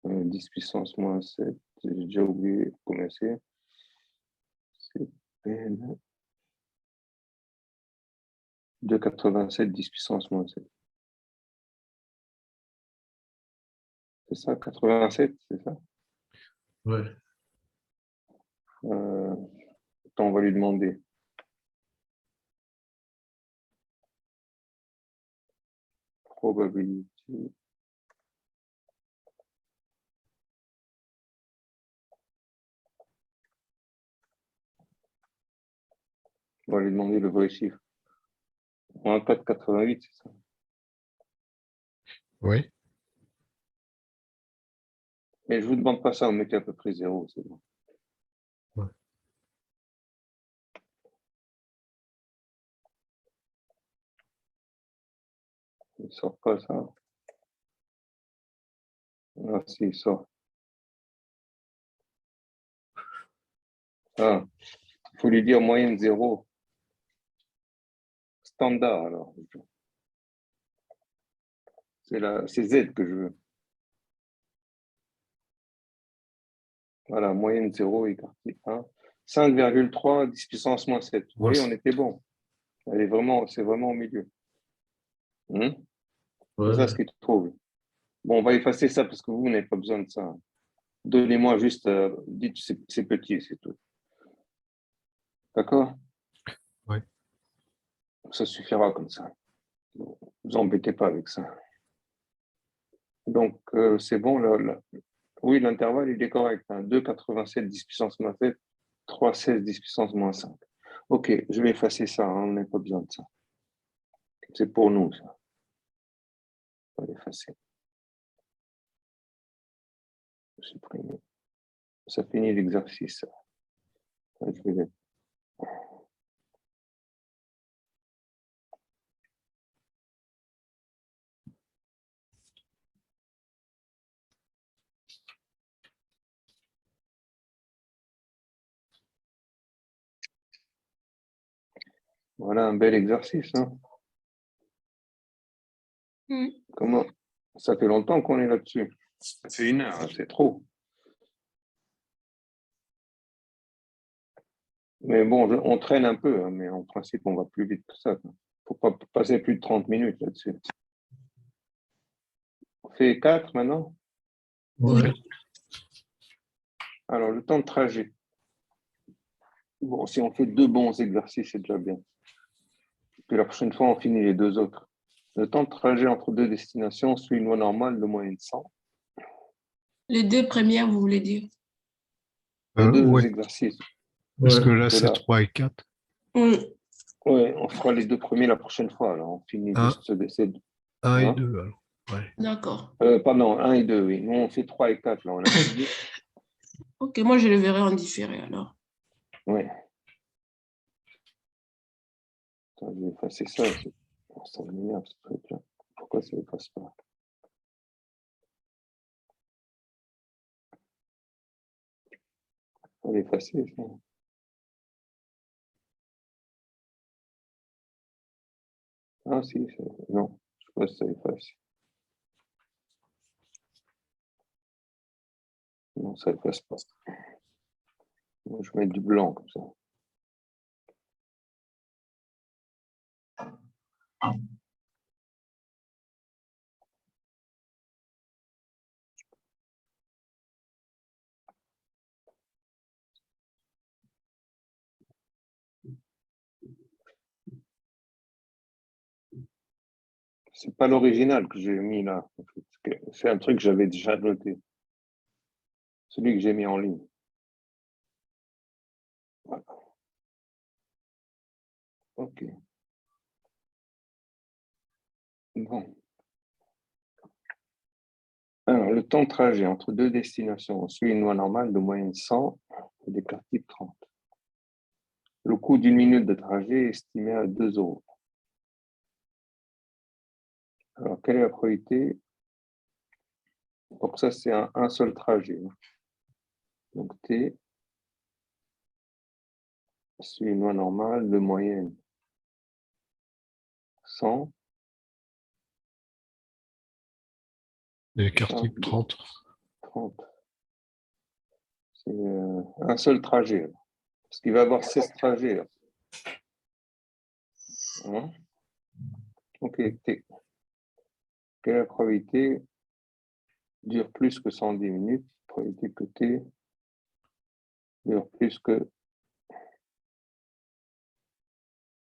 10 puissance moins 7, j'ai déjà oublié combien c'est. C'est 2,87, 10 puissance moins 7. C'est ça, 87, c'est ça? Ouais. Attends, on va lui demander. Probabilité. On va lui demander le vrai chiffre. Moins 4,88, c'est ça? Oui. Mais je ne vous demande pas ça, on mettait à peu près 0, c'est bon. Ouais. Il ne sort pas ça. Ah, si, il sort. Ah, il faut lui dire moyenne 0. Standard, alors. C'est Z que je veux. Voilà, moyenne 0 écartée 1. 5,3, 10 puissance moins 7. Vous voyez, on était bon. C'est vraiment au milieu. C'est ça Ouais. ce qu'il trouve. Bon, on va effacer ça parce que vous n'avez pas besoin de ça. Donnez-moi juste, dites c'est petit, c'est tout. D'accord? Oui. Ça suffira comme ça. Ne vous embêtez pas avec ça. Donc, c'est bon. Oui, l'intervalle, il est correct. Hein. 2,87, 10 puissance moins 7, 3,16, 10 puissance moins 5. OK, je vais effacer ça. Hein, on n'a pas besoin de ça. C'est pour nous, ça. On va l'effacer. Supprimer. Ça finit l'exercice. Je vais Voilà un bel exercice. Hein. Mm. Comment? Ça fait longtemps qu'on est là-dessus. Ça fait 1 heure, hein, c'est trop. Mais bon, on traîne un peu, hein, mais en principe, on va plus vite que ça. Il ne faut pas passer plus de 30 minutes là-dessus. On fait 4 maintenant. Ouais. Alors, le temps de trajet. Bon, si on fait 2 bons exercices, c'est déjà bien. Puis la prochaine fois, on finit les 2 autres. Le temps de trajet entre 2 destinations suit une loi normale de moyenne 100. Les 2 premières, vous voulez dire? Les 2 Ouais, exercices. parce que Ouais. là, c'est Là. 3 et 4. Oui, Ouais, on fera les 2 premiers la prochaine fois. Alors, on finit Un, juste ces 2. 1 et Hein? 2, alors. Ouais. d'accord. Pardon, 1 et 2, oui. Nous, on fait 3 et 4, là, on a fini. Ok, moi, je le verrai en différé alors. Ouais. Attends, je vais effacer ça. Ça m'énerve, ce truc-là. Pourquoi ça ne efface pas? On va l'effacer, ça. Ah, si, non, je sais pas si ça efface. Non, ça efface pas. Moi, je vais mettre du blanc, comme ça. C'est pas l'original que j'ai mis là. En fait. C'est un truc que j'avais déjà noté. Celui que j'ai mis en ligne. Voilà. OK. Bon. Alors, le temps de trajet entre 2 destinations. On suit une loi normale de moyenne 100 et d'écart type 30. Le coût d'une minute de trajet est estimé à 2 €. Alors, quelle est la probabilité? Donc, ça, c'est un seul trajet. Donc, T suit une loi normale de moyenne 100. L'écart type 30. 30. C'est un seul trajet. Parce qu'il va y avoir 16 trajets. Là. Hein? Ok, T. Quelle est la probabilité dure plus que 110 minutes? Probabilité que T dure plus que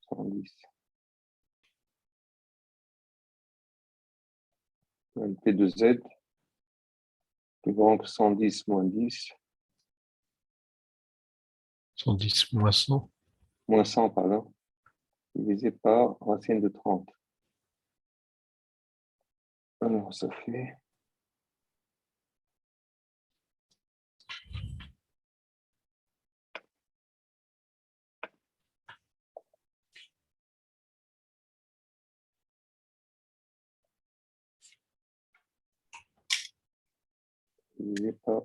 110. Le P de Z plus grand que 110 moins 10. 110 moins 100. Moins 100, pardon. Divisé par racine de 30. Alors, ça fait... Divisé par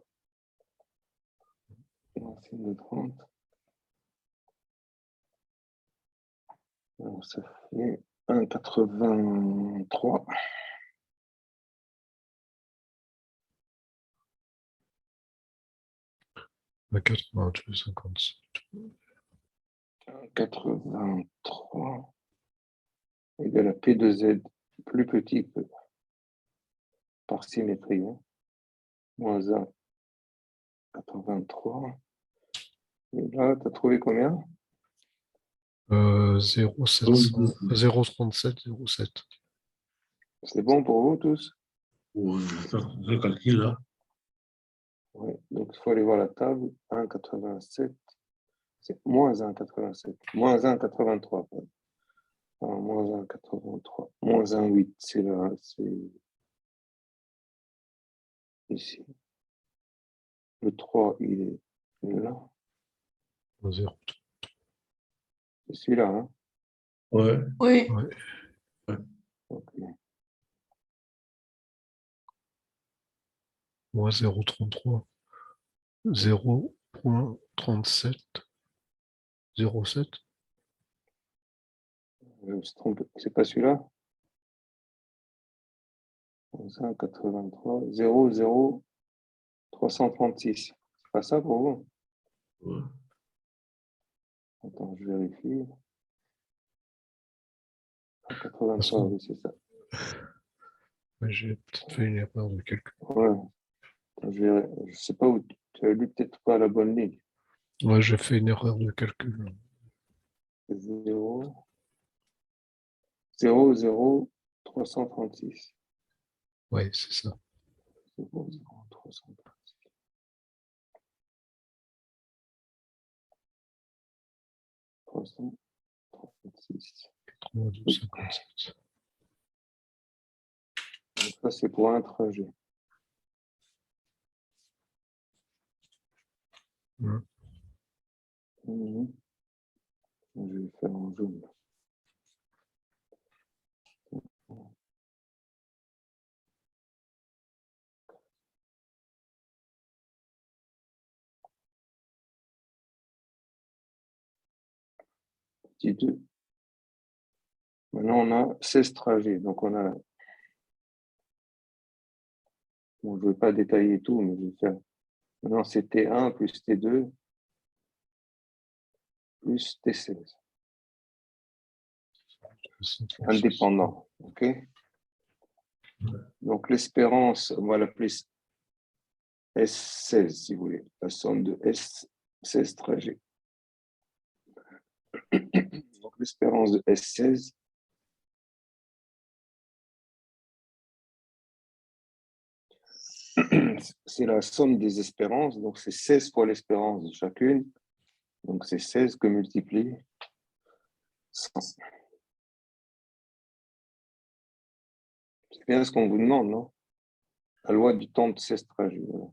racine de 30. Alors, ça fait 1,83. 82, 57. 1,83 égale à P de Z plus petit que par symétrie. Hein. Moins 1,83. Et là, tu as trouvé combien? 0,700, 0,37, 0,7. C'est bon pour vous tous? Ouais, je calcule là. Oui. Donc, il faut aller voir la table. 1,87. C'est moins 1,87. Moins 1,83. Moins 1,83. Moins 1,8. C'est là. C'est ici. Le 3, il est là. 0. C'est celui-là. Hein? Ouais. Oui, Ouais. Okay. Moins 0,33. 0,37. 0,7. Je me suis trompé. C'est pas celui-là? 183, 0, 0, 336. C'est pas ça pour vous? Ouais. Attends, je vérifie. 183, oui, c'est ça. Ouais, j'ai peut-être fait une erreur de calcul. Ouais. Attends, je sais pas où. Tu as lu peut-être pas la bonne ligne. Ouais, j'ai fait une erreur de calcul. 0, 0, 0, 336. Oui, c'est ça. 0, 0, 336. 336. 92, 57. Donc ça, c'est pour un trajet. Ouais. Mhm. Je vais le faire en jaune. Petit 2. Maintenant, on a 16 trajets. Donc, on a. Bon, je ne vais pas détailler tout, mais je vais faire. Maintenant, c'est T1 plus T2 plus T16. Indépendant. OK? Donc, l'espérance, on va l'appeler S16, si vous voulez. La somme de S16 trajets. Donc, l'espérance de S16, c'est la somme des espérances. Donc, c'est 16 fois l'espérance de chacune. Donc, c'est 16 que multiplie 100. C'est bien ce qu'on vous demande, non? La loi du temps de 16 trajets. Voilà.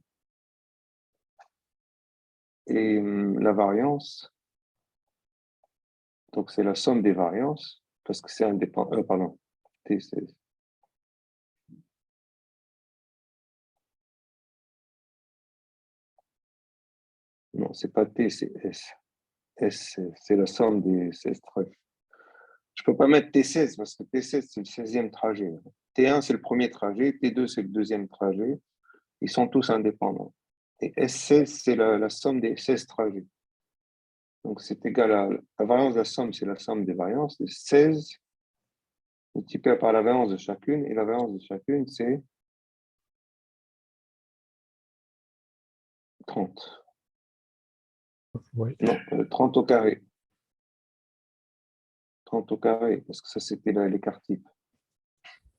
Et la variance, donc c'est la somme des variances, parce que c'est indépendant. Pardon, T16. Non, c'est pas T, c'est S. S, c'est la somme des 16 trajets. Je ne peux pas mettre T16 parce que T16, c'est le 16e trajet. T1, c'est le premier trajet. T2, c'est le deuxième trajet. Ils sont tous indépendants. Et S16, c'est la somme des 16 trajets. Donc, c'est égal à la variance de la somme, c'est la somme des variances. De 16 multiplié par la variance de chacune. Et la variance de chacune, c'est 30. Oui. Non, 30 au carré. 30 au carré, parce que ça, c'était l'écart type.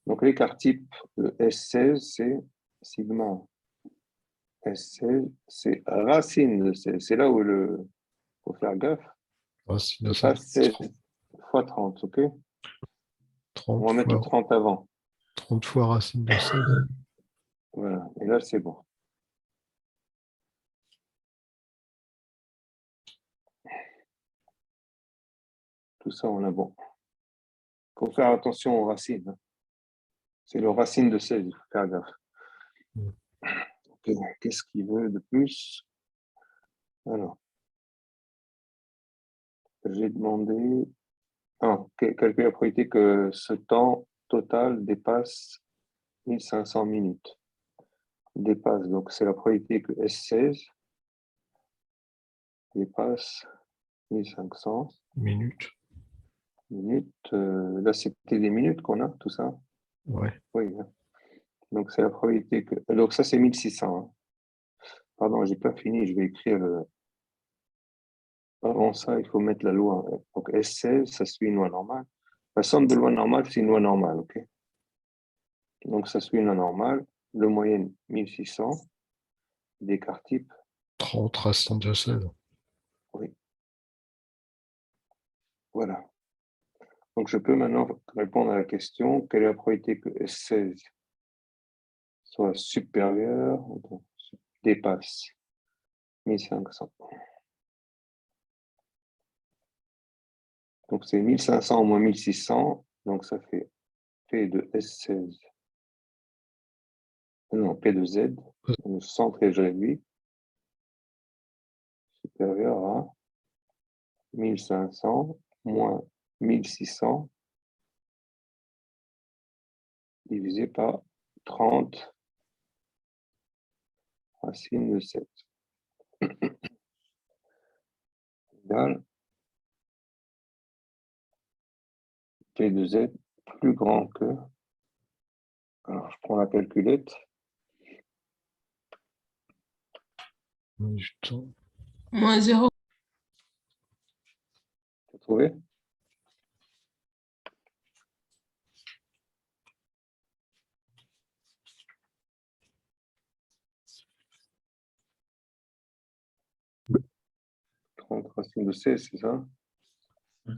Donc, l'écart type de S16, c'est sigma. S16, c'est racine de 16. C'est là où il faut faire gaffe. Racine de C'est pas 16 30, fois 30, OK? On 30 va mettre le fois, 30 avant. 30 fois racine de 16. Voilà, et là, c'est bon. Tout ça, on a bon. Il faut faire attention aux racines. Hein. C'est le racine de 16, il faut faire gaffe. Okay. Qu'est-ce qu'il veut de plus? Alors, j'ai demandé... calculer la probabilité que ce temps total dépasse 1500 minutes. Dépasse, donc c'est la probabilité que S16 dépasse 1500 Minutes. minutes. Là, c'était des minutes qu'on a, tout ça? Ouais. Oui. Hein. Donc, c'est la probabilité que... Donc, ça, c'est 1600. Hein. Pardon, j'ai pas fini, je vais écrire le... Avant ça, il faut mettre la loi. Donc, S16, ça suit une loi normale. La somme de loi normale, c'est une loi normale, OK? Donc, ça suit une loi normale. Le moyenne, 1600. D'écart type, 30 racine de 16. oui. Voilà. Donc, je peux maintenant répondre à la question, quelle est la probabilité que S16 soit supérieur, dépasse 1500. Donc, c'est 1500 moins 1600, donc ça fait P de S16. Non, P de Z, le centre est réduit, supérieur à 1500 moins 1600 divisé par 30 racine de 7 égale P de Z plus grand que... Alors, je prends la calculette. Moins 0. Tu as trouvé? Racine de 16, c'est ça?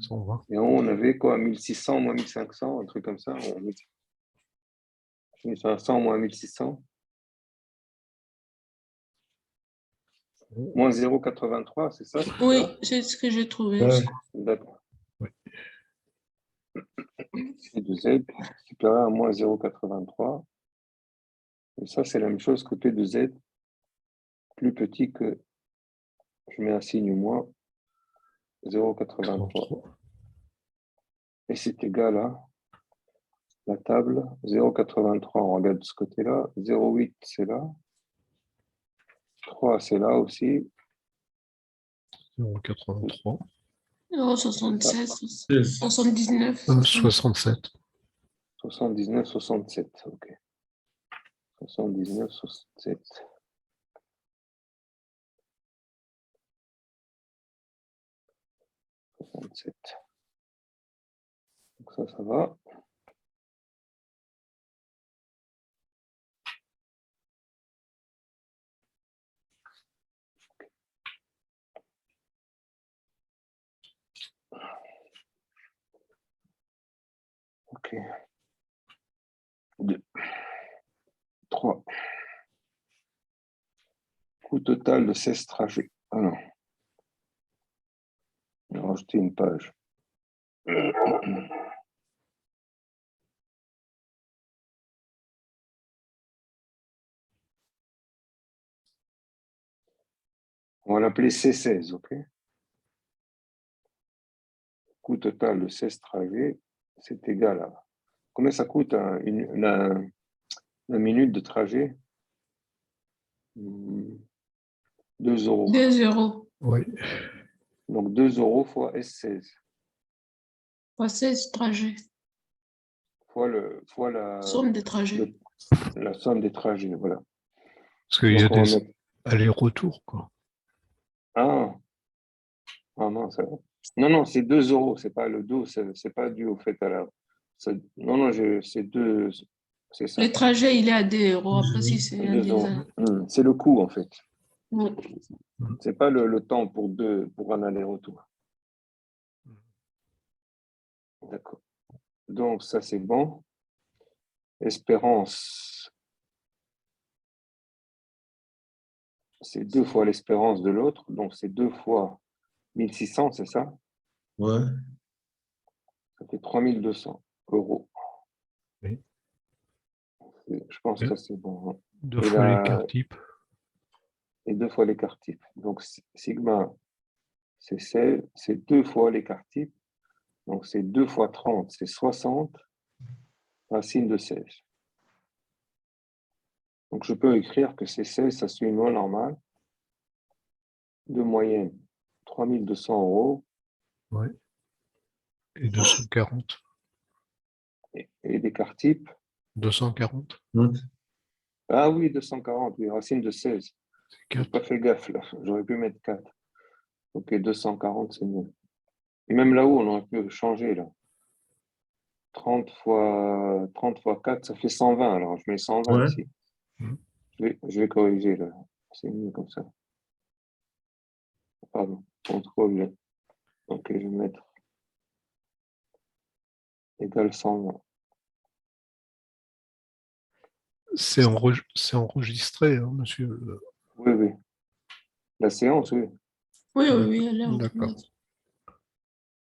120. Et en haut, on avait quoi? 1600 moins 1500, un truc comme ça? 1500 moins 1600? Moins 0,83, c'est ça? Oui, c'est ce que j'ai trouvé. Ouais. D'accord. Oui. P de Z supérieur à moins 0,83. Et ça, c'est la même chose que P de Z plus petit que, je mets un signe moins, 0,83. 33. Et c'est égal à la table 0,83. On regarde de ce côté-là. 0,8, c'est là. 3, c'est là aussi. 0,83. 0,76, 16. 79. 67. 79, 67. OK. 79, 67. Donc ça va. OK. 2. 3. Coût total de 16 trajets. Ah non. On va rajouter une page. On va l'appeler C16, OK? Coût total de 16 trajets, c'est égal à... Combien ça coûte la minute de trajet? 2 euros. 2 euros. Oui. Donc 2 euros fois S16. Fois 16 trajets. Fois la Somme des trajets. somme des trajets, voilà. Parce qu'il y a Donc, on va des mettre... allers-retours, quoi. Ah, non, ça va. Non, c'est 2 euros, c'est pas le dos, c'est pas dû au fait à la... Non, c'est 2, c'est ça. Le trajet, il est à 2 euros. Après, si c'est un 2 euros. des... C'est le coût, en fait. Oui. C'est pas le temps pour un aller-retour. D'accord. Donc, ça, c'est bon. Espérance, c'est 2 fois l'espérance de l'autre. Donc, c'est 2 fois 1600, c'est ça? Ouais. Ça fait 3200 euros. Oui. Je pense que ça, c'est bon. Hein. 2 Et fois là- l'écart type. Et 2 fois l'écart type. Donc, sigma, c'est 2 fois l'écart type. Donc, c'est 2 fois 30, c'est 60 racine de 16. Donc, je peux écrire que c'est 16, ça suit une loi normale de moyenne 3200 euros Oui. Et 240. et d'écart type. 240. Ah oui, 240, oui, racine de 16. C'est Je n'ai 4. pas fait gaffe là, j'aurais pu mettre 4. Ok, 240, c'est mieux. Et même là-haut, on aurait pu changer là. 30 fois 4, ça fait 120. Alors, je mets 120 Ouais. ici. Je vais corriger là. C'est mieux comme ça. Pardon, contrôle. Ok, je vais mettre égal 120. C'est enregistré, hein, monsieur. Oui, oui. La séance, oui. Oui, oui, elle est en D'accord.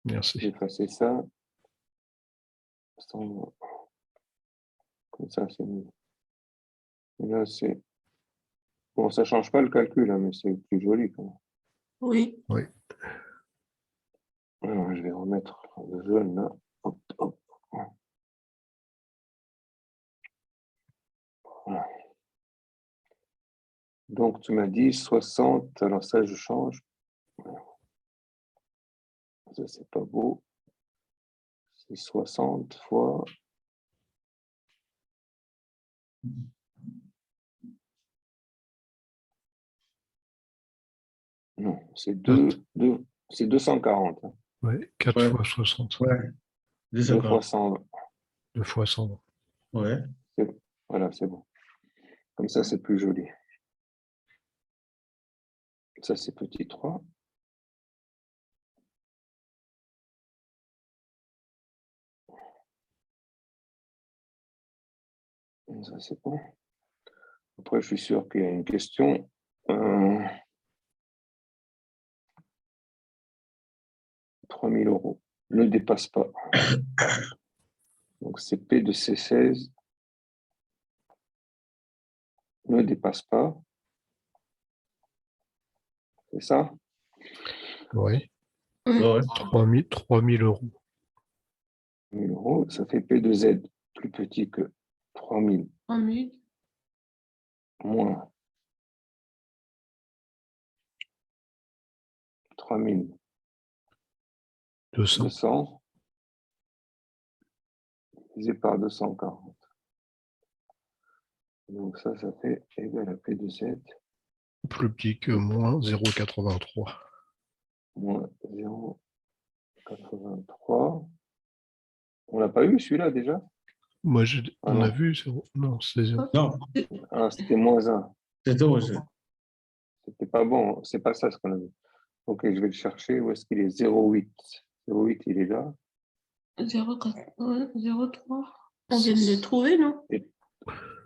Merci. J'ai effacé ça. 120. Comme ça, c'est mieux. Et là, c'est... Bon, ça ne change pas le calcul, hein, mais c'est plus joli quand même. Oui. Oui. Alors, je vais remettre le jaune là. Hop, hop. Donc, tu m'as dit 60. Alors ça, je change. Ça, c'est pas beau. C'est 60 fois. Non, c'est 240. Ouais, 4 Ouais. fois 60. Ouais. 2 250. fois 120. 2 fois 100. Ouais. Voilà, c'est bon. Comme ça, c'est plus joli. Ça, c'est petit 3. Ça, c'est bon. Après, je suis sûr qu'il y a une question. 3 000 euros. Ne dépasse pas. Donc, c'est P de C16. Ne dépasse pas. C'est ça? Oui. Oui. Ouais. 3 000 euros. 1 000 euros. Ça fait P de Z. Plus petit que 3 000 3000. moins 3 200. 200 divisé par 240. Donc ça fait égal à P de Z Plus petit que moins 0,83. moins 0,83. On l'a pas eu celui-là déjà? Moi, Ah on a non, vu 0. Non, c'est 0. Non, ah, c'était moins 1. c'est aussi. C'était pas bon, c'est pas ça ce qu'on a vu. Ok, je vais le chercher. Où est-ce qu'il est? 0,8. 0,8, il est là. 0,3. On vient de le trouver, non? Et-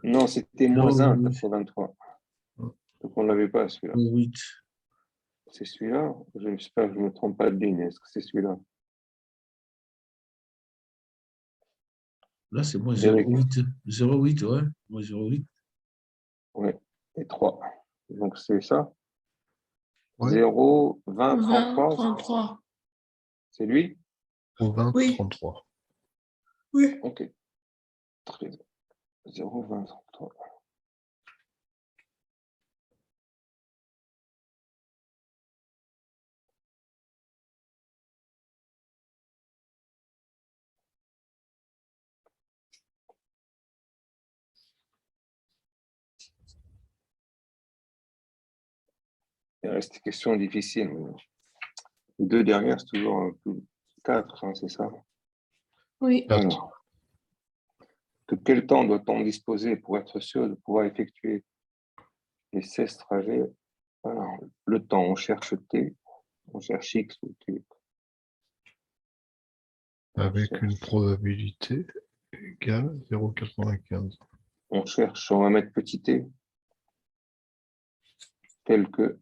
Non, c'était moins 1, 83. Donc on ne l'avait pas celui-là. 8. C'est celui-là? J'espère que je ne me trompe pas de ligne. Est-ce que c'est celui-là? Là, c'est moins Vérifie. 0,8. 0,8, ouais. Moins 0,8. Ouais. Et 3. Donc c'est ça? Ouais, 0, 20, 20, 33. 33. C'est lui? au 20, Oui. 33. Oui. Ok. Très bien. 0, 20, 33. Il reste des questions difficiles. Les deux dernières, c'est toujours un peu 4, hein, c'est ça? Oui. 4. Alors, de quel temps doit-on disposer pour être sûr de pouvoir effectuer les 16 trajets? Alors, le temps, on cherche T, on cherche X ou T. Avec une probabilité égale 0,95. On va mettre petit t, tel que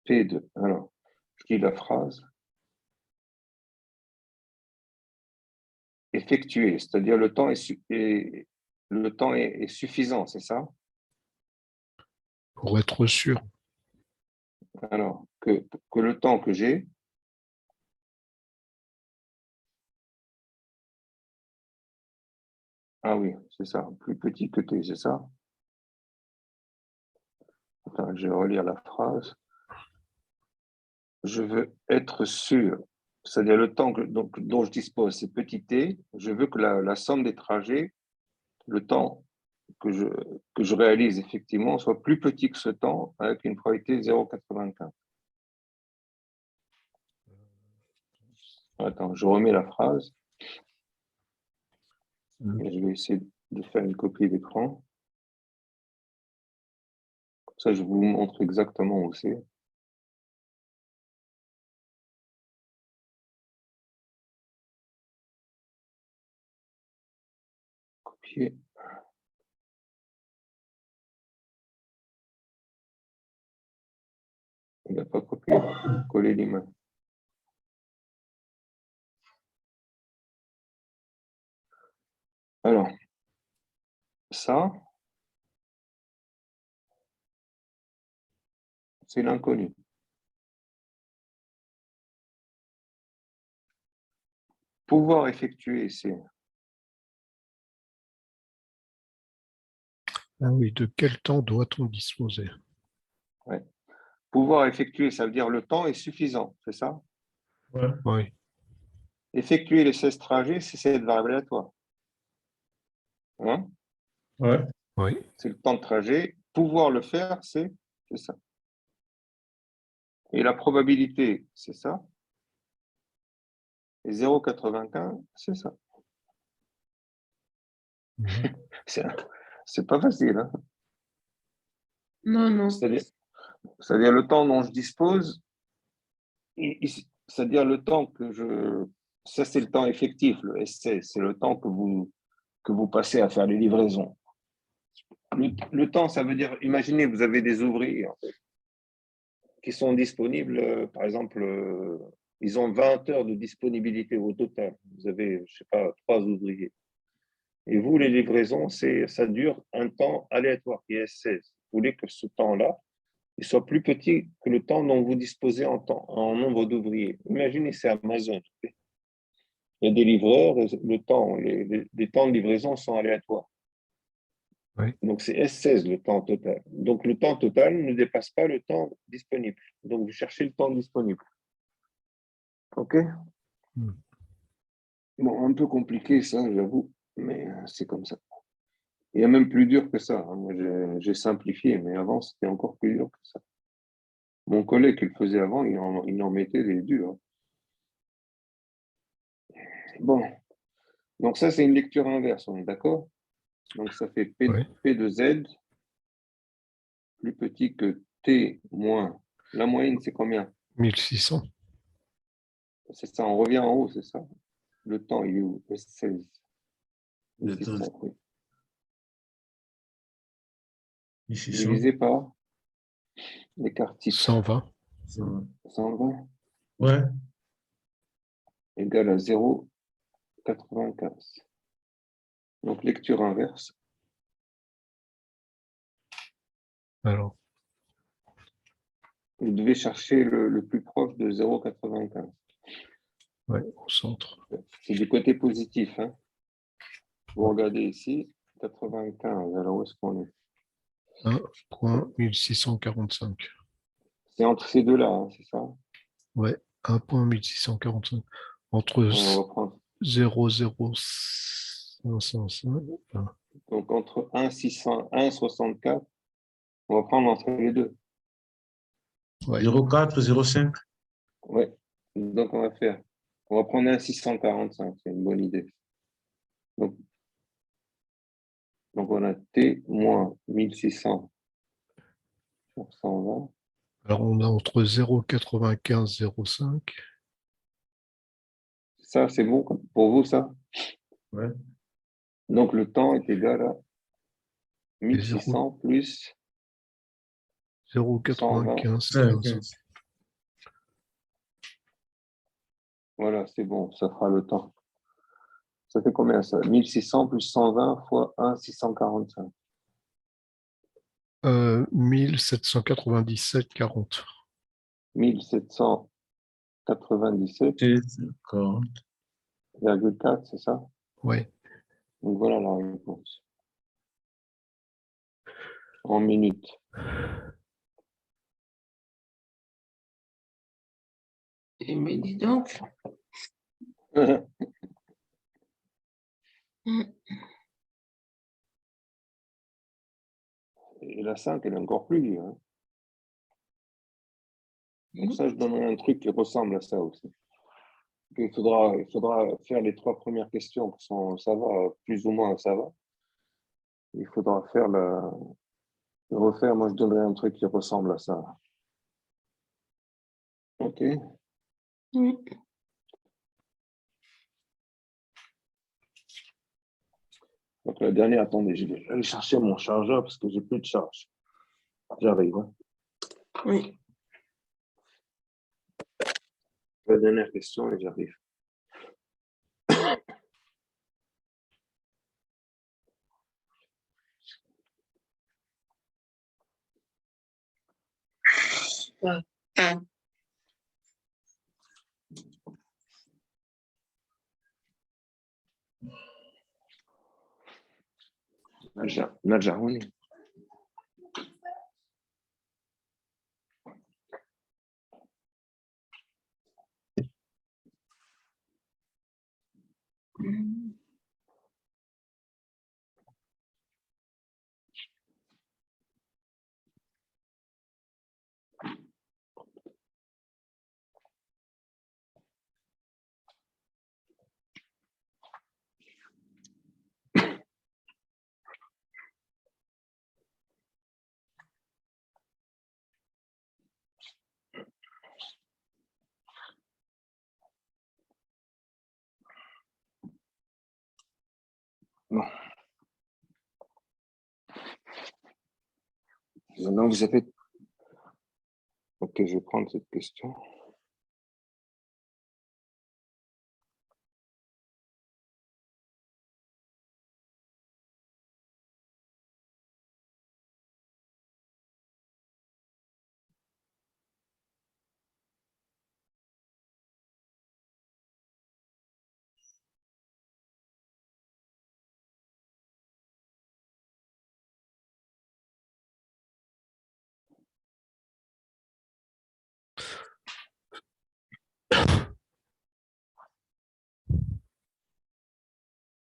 P de. Alors, je lis la phrase. Effectuer, c'est-à-dire le temps est suffisant, c'est ça? Pour être sûr, Alors, que le temps que j'ai, ah oui, c'est ça, plus petit que t, c'est ça? Attends, je vais relire la phrase. Je veux être sûr, c'est-à-dire le temps dont je dispose, c'est petit t, je veux que la somme des trajets, le temps que je réalise effectivement soit plus petit que ce temps avec une probabilité 0,95. Attends, je remets la phrase et je vais essayer de faire une copie d'écran. Comme ça, je vous montre exactement où c'est. Copier. Il n'a pas copié. Coller l'image. Alors, ça, c'est l'inconnu. Pouvoir effectuer, c'est Ah oui, de quel temps doit-on disposer? Pouvoir effectuer, ça veut dire le temps est suffisant, c'est ça? Ouais. Oui, Effectuer les 16 trajets, c'est cette variable aléatoire. Hein? Ouais. oui. C'est le temps de trajet. Pouvoir le faire, c'est ça. Et la probabilité, c'est ça. Et 0,95, c'est ça. Mhm. C'est c'est pas facile. Hein? Non, non. C'est-à-dire le temps dont je dispose, c'est-à-dire le temps que je... Ça, c'est le temps effectif, le SC. C'est le temps que vous passez à faire les livraisons. Le temps, ça veut dire, imaginez, vous avez des ouvriers en fait, qui sont disponibles, par exemple, ils ont 20 heures de disponibilité au total. Vous avez, je sais pas, 3 ouvriers. Et vous, les livraisons, ça dure un temps aléatoire qui est 16. Vous voulez que ce temps-là, il soit plus petit que le temps dont vous disposez en nombre d'ouvriers. Imaginez, c'est Amazon. Il y a des livreurs, le temps, les temps de livraison sont aléatoires. Oui. Donc, c'est S16 le temps total. Donc, le temps total ne dépasse pas le temps disponible. Donc, vous cherchez le temps disponible. OK? Mm. Bon, un peu compliqué ça, j'avoue, mais c'est comme ça. Il y a même plus dur que ça. Hein. Moi, j'ai simplifié, mais avant, c'était encore plus dur que ça. Mon collègue qui le faisait avant, il en mettait des durs. Bon, donc ça, c'est une lecture inverse, on est d'accord? Donc, ça fait Oui. P de Z plus petit que T moins. La moyenne, c'est combien? 1600. C'est ça, on revient en haut, c'est ça. Le temps, il est où? 16. Le temps 1600, oui. 1600. Divisé par l'écart type. 120. 120 Ouais. égale à 0,95. Donc, lecture inverse. Alors, Vous devez chercher le plus proche de 0,95. ouais, au centre. C'est du côté positif. Hein. Vous regardez ici, 95. Alors, où est-ce qu'on est? 1.1645. C'est entre ces deux-là, hein, c'est ça? Ouais, 1.1645. Entre On va prendre. 0,0555. Enfin, Donc, entre 1,600, 1,64, on va prendre entre les deux. ouais, 04, 05. Ouais. Donc, on va prendre 1,645. C'est une bonne idée. Donc, on a T moins 1600 sur 120. alors on a entre 0,95 et 0,5. Ça, c'est bon pour vous, ça? Ouais. Donc, le temps est égal à Et 1600 plus 120. 0,95, 15. 15. Voilà, c'est bon, ça fera le temps. Ça fait combien ça? 1600 plus 120 fois 1,645. 1797,40. 1797,4, 40. c'est ça? Ouais. Donc voilà la réponse. En minutes. Et mais dis donc. Et la 5, elle est encore plus dure. Hein. Pour ça, je donnerai un truc qui ressemble à ça aussi. Il faudra faire les 3 premières questions qui sont ça va, plus ou moins ça va. Il faudra faire refaire, moi je donnerai un truc qui ressemble à ça. OK. Oui. Donc la dernière, attendez, je vais aller chercher mon chargeur parce que j'ai plus de charge. J'arrive. Hein. Oui. La dernière question et j'arrive. Nadja Rooney. Bon. Maintenant, vous avez... Ok, je vais prendre cette question.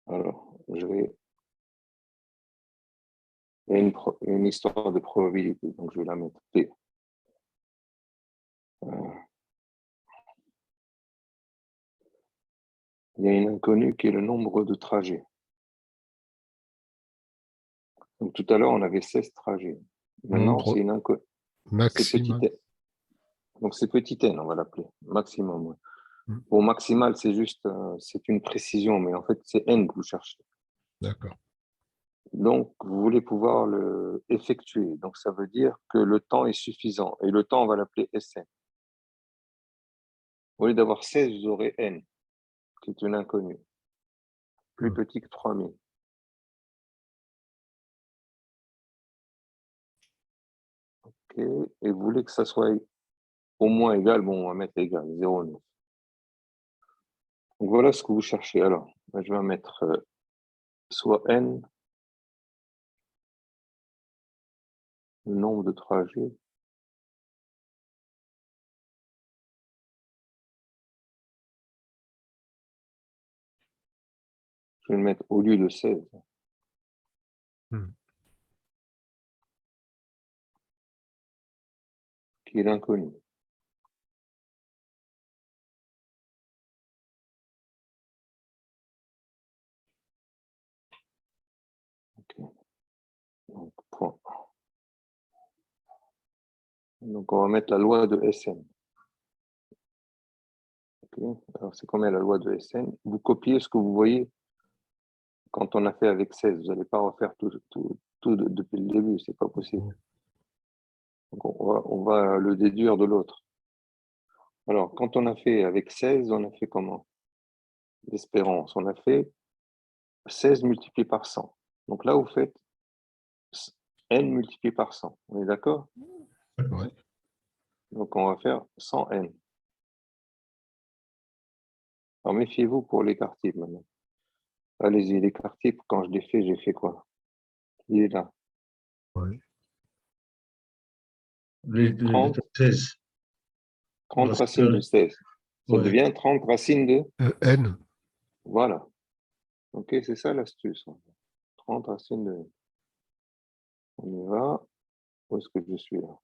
Alors, je vais... Il y a une histoire de probabilité, donc je vais la mettre P. Il y a une inconnue qui est le nombre de trajets. Donc tout à l'heure, on avait 16 trajets. Maintenant, Nombre c'est une inconnue. C'est maximal. petit n. Donc c'est petit n, on va l'appeler. Maximum. Ouais. Mm. Pour maximal, c'est juste, c'est une précision, mais en fait, c'est n que vous cherchez. D'accord. Donc, vous voulez pouvoir le effectuer. Donc, ça veut dire que le temps est suffisant. Et le temps, on va l'appeler Sn. Au lieu d'avoir 16, vous aurez n, qui est une inconnue. Plus petit que 3000. OK. Et vous voulez que ça soit au moins égal. Bon, on va mettre égal, 0,9. Donc, voilà ce que vous cherchez. Alors, je vais mettre soit n, le nombre de trajets. Je vais le mettre au lieu de 16. Qui est l'inconnu. Okay. Donc, point. Donc, on va mettre la loi de Sn. Okay. Alors, c'est combien la loi de Sn? Vous copiez ce que vous voyez quand on a fait avec 16. Vous n'allez pas refaire tout depuis le début, c'est pas possible. Donc, on va le déduire de l'autre. Alors, quand on a fait avec 16, on a fait comment? L'espérance. On a fait 16 multiplié par 100. Donc là, vous faites n multiplié par 100. On est d'accord? Ouais. Donc, on va faire 100n. Alors, méfiez-vous pour l'écart type maintenant. Allez-y, l'écart type, quand je l'ai fait, j'ai fait quoi? Il est là. Ouais. 30, 16. 30 racines de 16. Ça Ouais. devient 30 racines de... N. Voilà. OK, c'est ça l'astuce. 30 racines de... On y va. Où est-ce que je suis là?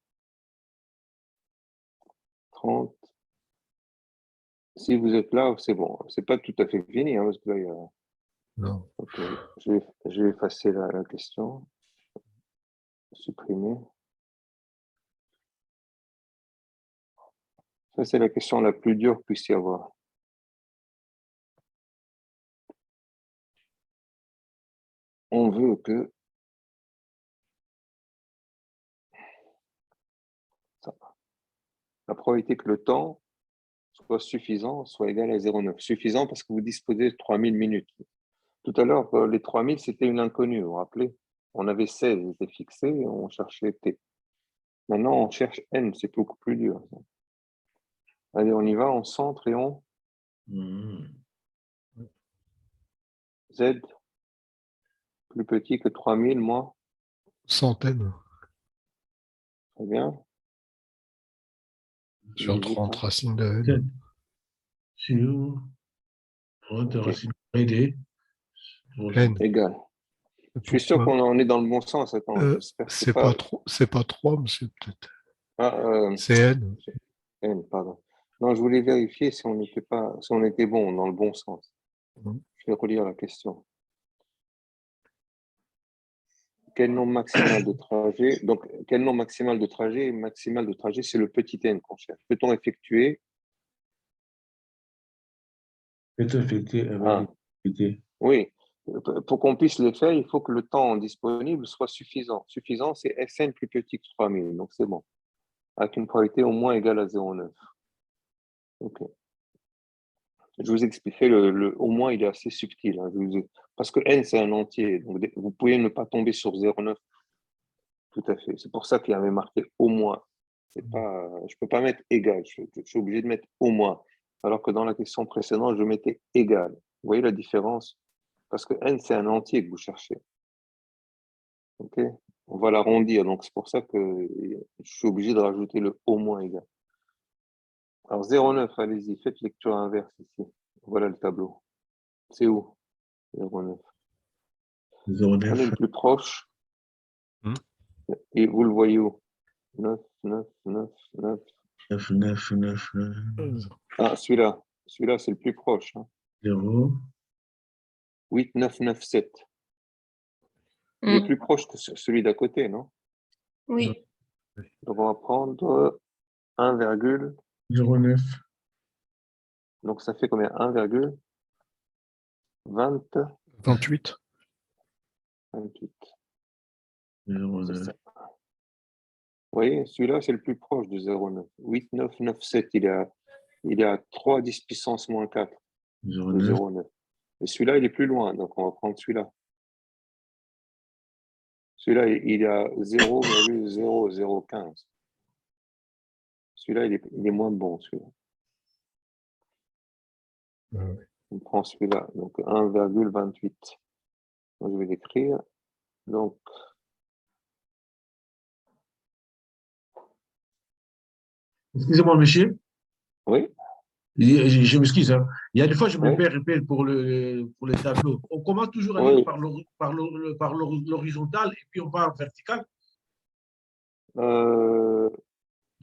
30. Si vous êtes là, c'est bon. C'est pas tout à fait fini, hein, parce que là, il y a... Non. OK. Je vais effacer la question. Supprimer. Ça, c'est la question la plus dure qu'il puisse y avoir. On veut que ça, la probabilité que le temps soit suffisant, soit égal à 0,9. Suffisant parce que vous disposez de 3000 minutes. Tout à l'heure, les 3000, c'était une inconnue, vous vous rappelez? On avait 16, ils étaient fixés, et on cherchait T. Maintenant, on cherche N, c'est beaucoup plus dur. Allez, on y va, on centre et on Z plus petit que 3000, moins. Centaines Très bien. sur Divisé 30 par racines de N. Sur de Ok. racine carrée des N. Égal. Je suis sûr Pourquoi? qu'on en est dans le bon sens. Attends, j'espère que c'est pas. C'est pas 3, mais c'est peut-être. Ah, C'est N. N, pardon. Non, je voulais vérifier si on n'était pas, si on était bon, dans le bon sens. Je vais relire la question. Quel nombre maximal de trajet? Donc, quel nombre maximal de trajet? Maximal de trajet, c'est le petit n qu'on cherche. Peut-on effectuer peut effectué avec un? l'activité. Oui. Pour qu'on puisse le faire, il faut que le temps disponible soit suffisant. Suffisant, c'est Sn plus petit que 3000. Donc, c'est bon. Avec une probabilité au moins égale à 0,9. OK. Je vous expliquerai, au moins, il est assez subtil. Hein. Parce que n, c'est un entier. Donc, vous pouvez ne pas tomber sur 0,9. Tout à fait. C'est pour ça qu'il y avait marqué au moins. C'est pas, je ne peux pas mettre égal. Je suis obligé de mettre au moins. Alors que dans la question précédente, je mettais égal. Vous voyez la différence? Parce que n, c'est un entier que vous cherchez. OK? On va l'arrondir. Donc, c'est pour ça que je suis obligé de rajouter le au moins égal. Alors, 0,9, allez-y, faites lecture inverse ici. Voilà le tableau. C'est où? 0,9. 0,9. Prenez le plus proche Hmm. et vous le voyez où? 9, 9, 9, 9. 9, 9, 9, 9. Ah, celui-là. Celui-là, c'est le plus proche. Hein. 0. 8, 9, 9, 7. Il est plus proche que celui d'à côté, non? Oui. Donc, on va prendre 1, 0,9. donc ça fait combien? 1,20, 28. 28. 0,9. C'est ça. Vous voyez, celui-là, c'est le plus proche de 0,9. 8, 9, 9, 7, il est à 3, 10 puissance moins 4 de 0,9. 0,9. Et celui-là, il est plus loin, donc on va prendre celui-là. Celui-là, il est à 0,0015. Celui-là, il est moins bon, celui-là. On prend celui-là, donc 1,28. Donc, je vais l'écrire. Donc, Excusez-moi, monsieur. oui, Je m'excuse. Hein. Il y a des fois, je me oui, perds répète pour les tableaux. On commence toujours à lire oui. par l'horizontale et puis on part vertical. Euh,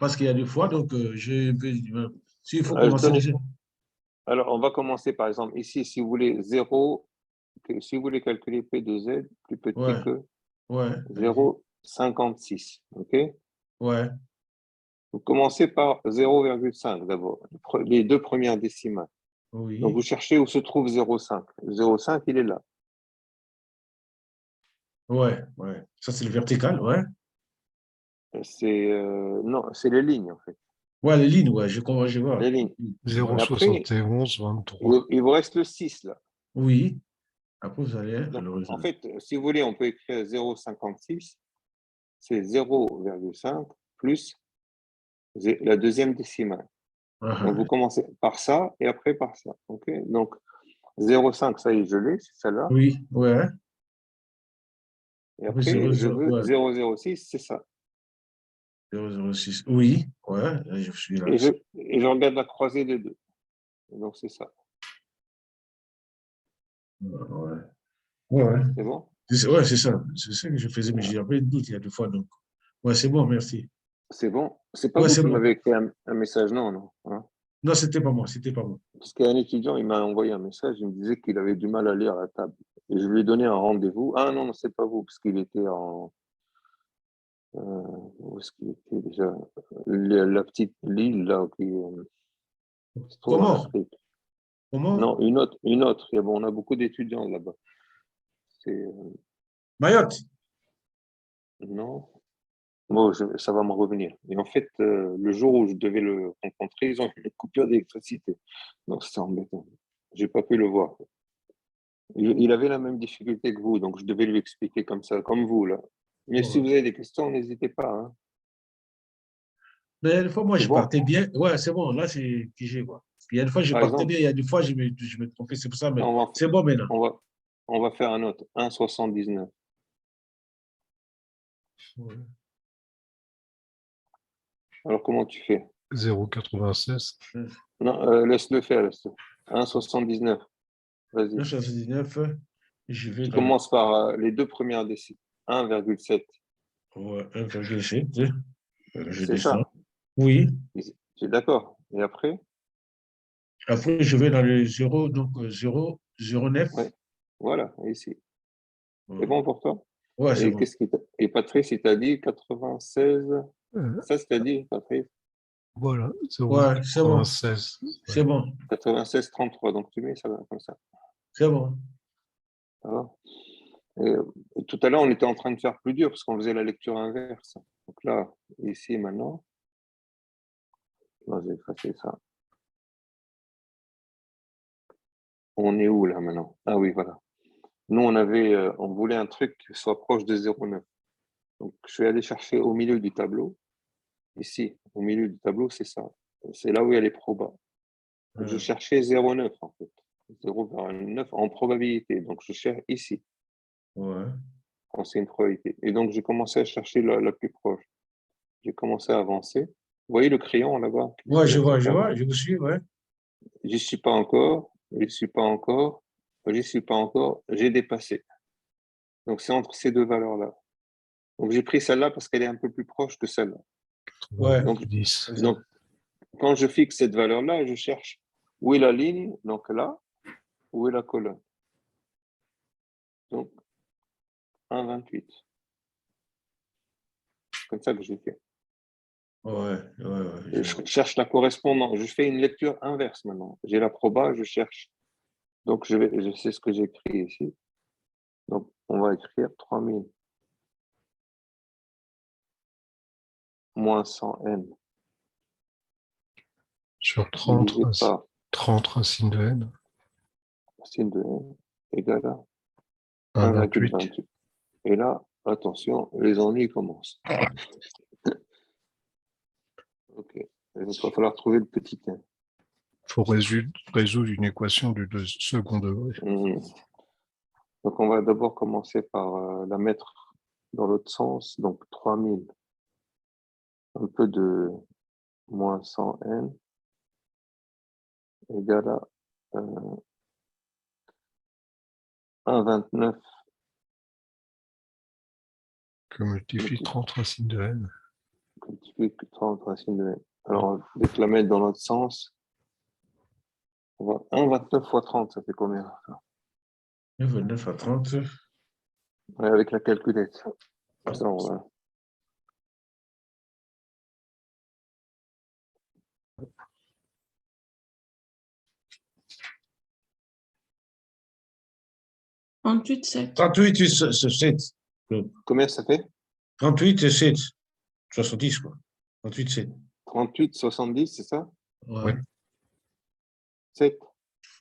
Parce qu'il y a des fois, donc, s'il faut commencer déjà. alors, on va commencer par exemple ici, si vous voulez 0, si vous voulez calculer P de Z plus petit Ouais, que ouais, allez-y. 0,56, ok? Ouais, Vous commencez par 0,5 d'abord, les deux premières décimales. Donc, oui, vous cherchez où se trouve 0,5. 0,5, il est là. ouais, ouais. Ça, c'est le vertical, ouais. Non, c'est les lignes en fait. Ouais, les lignes, ouais, je comprends, je vois. Les lignes. Ouais. Et après, 0,71, 23. il vous reste le 6 là. Oui, après, vous allez à Donc, en l'horizon. fait, si vous voulez, on peut écrire 0,56, c'est 0,5 plus la deuxième décimale. Donc, vous commencez par ça et après par ça. Ok? Donc, 0,5, ça y est, je l'ai, c'est celle-là. Oui, ouais. Et Après, après, 0, je 0, veux ouais. 0,06, c'est ça. 0,06. Oui, ouais, là, je suis là. Et je regarde la croisée des deux. Et donc, c'est ça. Ouais, ouais. C'est bon? Ouais, c'est ça. C'est ça que je faisais, mais Voilà. j'ai appris le doute il y a 2 fois. Donc, ouais, c'est bon, merci. C'est bon? C'est pas Ouais, vous c'est qui bon. m'avez écrit un message, non, non. Hein? Non, c'était pas moi, c'était pas moi. Parce qu'un étudiant, il m'a envoyé un message, il me disait qu'il avait du mal à lire à la table. Et je lui ai donné un rendez-vous. Ah non, non, c'est pas vous, parce qu'il était en. Où est-ce qu'il était déjà? La petite l'île, là, qui se trouve en Comment? Afrique. Comment? Non, une autre, une autre. Et bon, on a beaucoup d'étudiants là-bas. C'est. Mayotte. Non. Bon, ça va me revenir. Et en fait, le jour où je devais le rencontrer, ils ont eu une coupure d'électricité. Donc, c'était embêtant. J'ai pas pu le voir. Il avait la même difficulté que vous, donc je devais lui expliquer comme ça, comme vous, là. Mais si Ouais. vous avez des questions, n'hésitez pas. Hein. Mais il y a des fois, moi, C'est je bon. partais bien. Ouais, c'est bon, là, c'est figé, quoi. Il y a des fois, je Par partais exemple, bien, il y a des fois, je me trompais, c'est pour ça, mais on va, c'est bon maintenant. on va, on va faire un autre. 1,79. Ouais. Alors, comment tu fais? 0,96. Non, laisse-le faire, laisse-le. 1,79. Vas-y. 979, je vais Tu dans le commences par les deux premières déciles. 1,7. 1,7. Je C'est descends. ça. Oui. Tu es d'accord. Et après? Après, je vais dans le 0, donc 0, 09. Ouais. Voilà, ici. C'est Ouais, bon pour toi? ouais, c'est Et bon. et Patrice, il t'a dit 96. Euh, Ça, c'est t'a dit, Patrice? Voilà, Ouais, c'est bon. 0,96. C'est bon. 96, 33. Donc, tu mets ça comme ça. C'est bon. Ça va? Et tout à l'heure, on était en train de faire plus dur parce qu'on faisait la lecture inverse. Donc là, ici, maintenant, là, j'ai effacé ça. On est où là maintenant? Ah oui, voilà. Nous, on voulait un truc qui soit proche de 0,9. Donc, je suis allé chercher au milieu du tableau. Ici, au milieu du tableau, c'est ça. C'est là où il y a les probas. Donc, je cherchais 0,9 en fait. 0,9 en probabilité. Donc, je cherche ici, Ouais. quand c'est une probabilité. Et donc, j'ai commencé à chercher la plus proche. J'ai commencé à avancer. Vous voyez le crayon là-bas? Ouais, je vois, je vous suis, ouais. J'y suis pas encore, j'y suis pas encore, j'y suis pas encore, j'ai dépassé. Donc, c'est entre ces deux valeurs-là. Donc, j'ai pris celle-là parce qu'elle est un peu plus proche que celle-là. Ouais. Donc, 10. donc, quand je fixe cette valeur-là, je cherche où est la ligne, donc là, où est la colonne. Donc, 1,28. C'est comme ça que je fais. Ouais, Et je cherche la correspondance. Je fais une lecture inverse maintenant. J'ai la proba, je cherche. Donc, je sais ce que j'écris ici. Donc, on va écrire 3000 moins 100 n Sur 30, divisé par 30 racines de n, racine de n égale à 1,28. 1,28. Et là, attention, les ennuis commencent. OK. Il va falloir trouver le petit n. Il faut résoudre une équation du second degré. Donc, on va d'abord commencer par la mettre dans l'autre sens. Donc, 3000, un peu de moins 100 n égale à 1,29. Que multiplie 30 racines de n. Multiplié par 30 racines de n. Alors, dès que la mettre dans l'autre sens, on va 1,29 fois 30, ça fait combien? 9 à 30. Ouais, avec la calculette. Comme ça, on va... 38, 7. 38, c'est 7. Combien ça fait? 38, c'est 7. 70, quoi. 38, 7. 38, 70, c'est ça? Oui, Ouais. 7.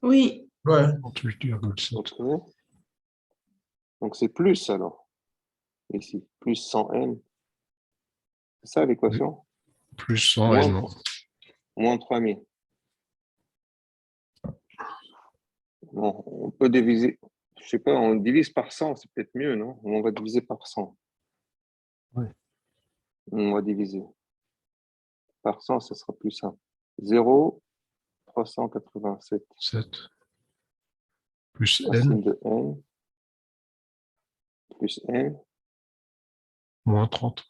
Oui, Ouais. 38,7. Donc, donc c'est plus alors. Ici, plus 100 n. C'est ça Oui, l'équation? plus 100 n. Moins, moins 3000. Bon, on peut diviser. Je sais pas, on divise par 100, c'est peut-être mieux, non? On va diviser par 100. Oui. On va diviser. Par 100, ce sera plus simple. 0,387. 7 plus n Racine de n plus n. moins 30.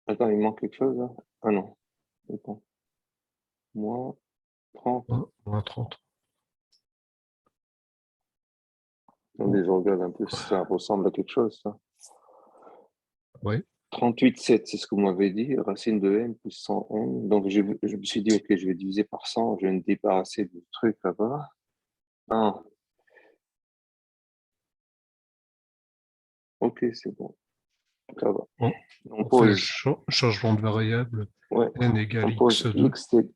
Attends, il manque quelque chose là? Ah non. Attends. Moins 30. Moins 30. Attendez, je regarde un peu si ça ressemble à quelque chose, ça. Oui. 38,7, c'est ce que vous m'avez dit. Racine de n plus 100 n. Donc, je me suis dit, OK, je vais diviser par 100. Je vais me débarrasser du truc là-bas. Ah, OK, c'est bon. Ça va. On, On on fait le pose, changement de variable. ouais, N on égale pose x2.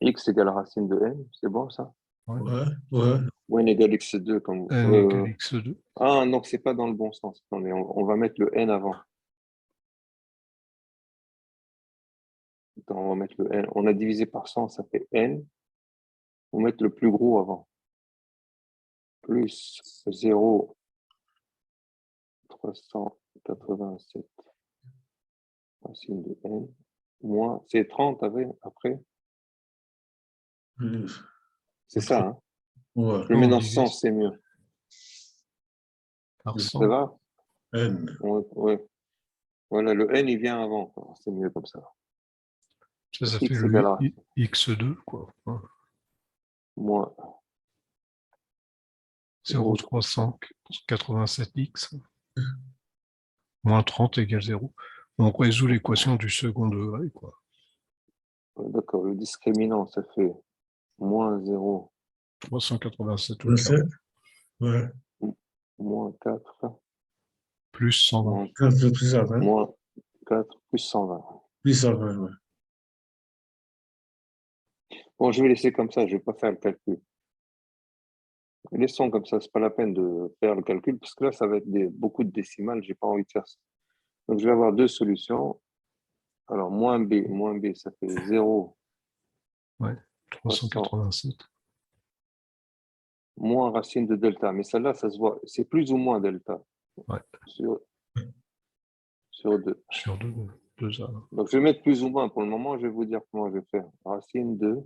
x égale racine de n. C'est bon, ça? Ouais. Ouais. Ouais. Ou n égale x2 comme N égale x2. ah, non, c'est pas dans le bon sens. Attendez, on va mettre le n avant. Attends, on va mettre le n. On a divisé par 100, ça fait n. On va mettre le plus gros avant. Plus 0,387 racine de n. Moins, c'est 30 après. C'est ça, hein? Ouais. Je le mets on dans ce divise sens, c'est mieux. par Ça 100. va? N. Ouais. Voilà, le n, il vient avant, quoi. C'est mieux comme ça. Ça fait X le égale à x2, quoi. moins 0,387x moins 30 égale 0. On résout l'équation du second degré, quoi. D'accord, le discriminant, ça fait moins 0, 387 au Je carré, sais. Ouais. moins 4, plus 120. moins, 4 plus 120. moins 4, plus 120. Plus 120, ouais. Bon, je vais laisser comme ça, je ne vais pas faire le calcul. Laissons comme ça, c'est pas la peine de faire le calcul, parce que là, ça va être beaucoup de décimales, j'ai pas envie de faire ça. Donc, je vais avoir deux solutions. Alors, moins B, ça fait 0, Ouais, 387. moins racine de delta. Mais celle-là, ça se voit, c'est plus ou moins delta Ouais, sur 2. sur 2 A. Donc, je vais mettre plus ou moins pour le moment, je vais vous dire comment je vais faire. Racine de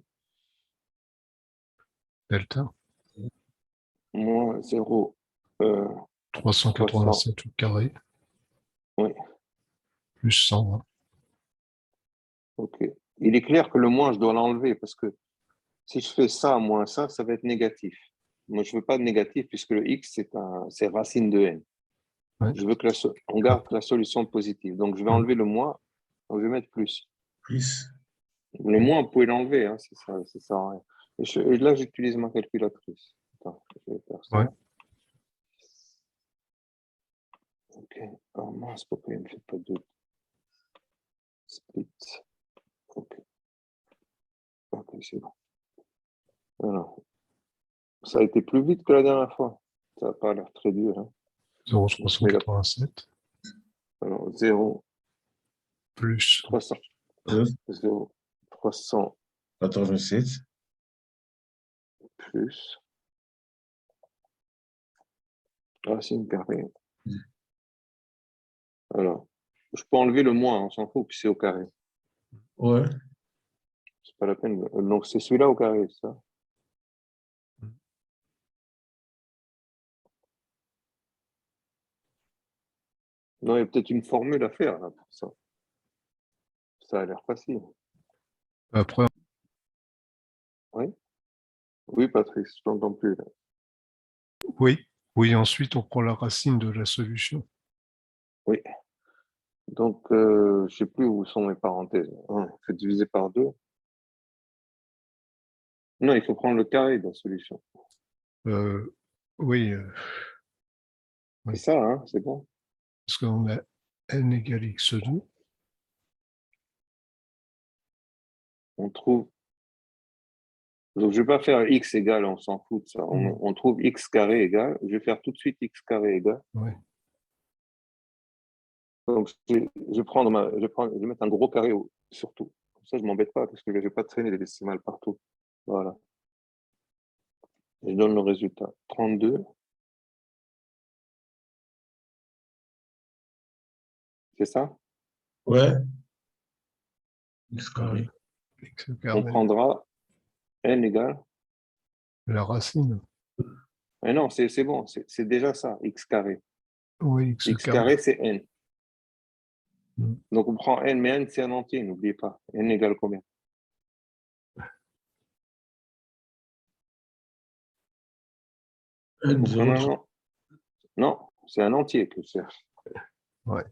Delta, moins 0, 387 au carré, oui, plus 120. ok. Il est clair que le moins, je dois l'enlever parce que si je fais ça moins ça, ça va être négatif. Moi, je ne veux pas de négatif puisque le x, c'est racine de n. Ouais. Je veux que on garde la solution positive. Donc, je vais enlever le moins, donc je vais mettre plus. Plus. Le moins, vous pouvez l'enlever, hein, c'est ça. Ouais. Et là, j'utilise ma calculatrice. Attends, je vais faire ça. Ouais. Ok. Oh mince, pourquoi il ne me fait pas de split? Ok. Ok, c'est bon. Alors, ça a été plus vite que la dernière fois. Ça n'a pas l'air très dur. Hein. 0,387 Alors, 0, plus 300, 0, 300 87. plus racine carrée. Alors, je peux enlever le moins, on s'en fout, puis c'est au carré. Ouais. C'est pas la peine. Donc, c'est celui-là au carré, ça. Non, il y a peut-être une formule à faire là, pour ça. Ça a l'air facile. Après, Oui, oui, Patrice, je t'entends plus. Là. oui, ensuite on prend la racine de la solution. Oui. Donc, je ne sais plus où sont mes parenthèses. Il faut diviser par 2. Non, il faut prendre le carré de la solution. Oui, C'est ça, hein, c'est bon. parce qu'on a n égale x2. On trouve. Donc, je ne vais pas faire x égale, on s'en fout de ça. On trouve x carré égal. Je vais faire tout de suite x carré égal. Ouais. Donc, je vais mettre un gros carré surtout. Comme ça, je ne m'embête pas parce que je ne vais pas traîner les décimales partout. Voilà. Et je donne le résultat. 32. C'est ça? Ouais. X carré. X On carré, prendra n égale. la racine. Mais non, c'est bon, c'est déjà ça, x carré. Oui, x X carré. carré, c'est n. Mm. Donc, on prend n, mais n, c'est un entier, n'oubliez pas. N égale combien? N Non, 0. non, non. Non, c'est un entier que je cherche. Ouais.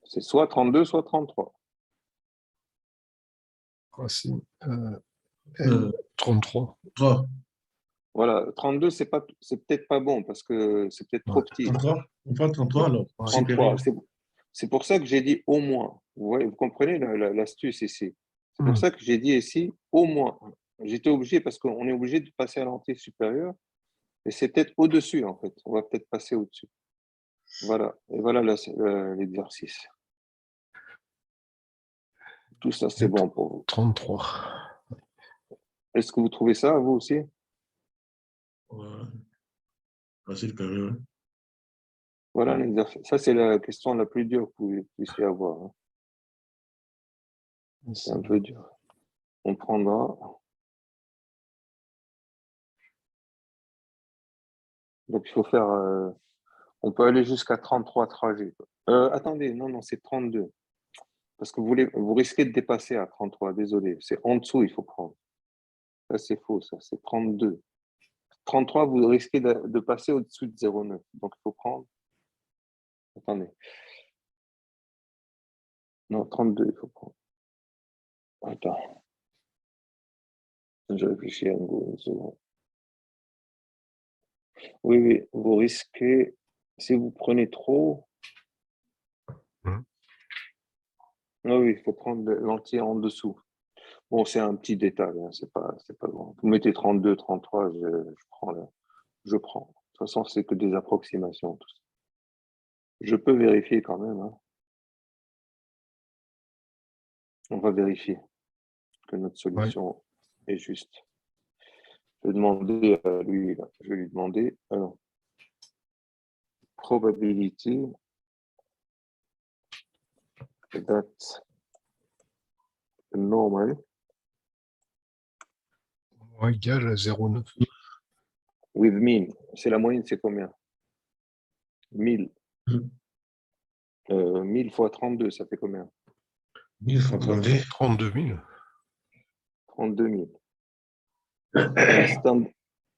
C'est soit 32, soit 33. Racine. N, 33. 3. Voilà, 32, c'est peut-être pas bon parce que c'est peut-être trop Ouais. petit. 33. On prend 33 alors. Ouais. Trente-trois. Supérieur. C'est pour ça que j'ai dit au moins. Vous voyez, vous comprenez l'astuce ici. C'est pour Mm. ça que j'ai dit ici au moins. J'étais obligé parce qu'on est obligé de passer à l'entier supérieur. Et c'est peut-être au-dessus, en fait. On va peut-être passer au-dessus. Voilà. Et voilà l'exercice. Tout ça, c'est bon pour vous. 33. Est-ce que vous trouvez ça, vous aussi? Ouais. Facile carré, ouais. Voilà l'exercice. Ça, c'est la question la plus dure que vous puissiez avoir. Hein. C'est un peu dur. On prendra Donc, il faut faire... on peut aller jusqu'à 33 trajets. Attendez, non, c'est 32. Parce que vous risquez de dépasser à 33, désolé. C'est en dessous, il faut prendre. Ça, c'est faux, ça. C'est 32. 33, vous risquez de passer au-dessus de 0,9. Donc, il faut prendre... Attendez. Non, 32, il faut prendre. Attends. Je réfléchis à une seconde. Oui, vous risquez... Si vous prenez trop... Ah oui, il faut prendre l'entier en dessous. Bon, c'est un petit détail, hein, c'est pas grand. Vous mettez 32, 33, je prends là. Je prends. De toute façon, c'est que des approximations. Tout ça. Je peux vérifier quand même. Hein. On va vérifier que notre solution est juste. Je vais demander à lui, là. Je vais lui demander, alors, probability that normal Moins égal à 0,9. with mean. C'est la moyenne, c'est combien? 1000. 1000 fois 32, ça fait combien? 1000 fois 32. 32 000. 32 000.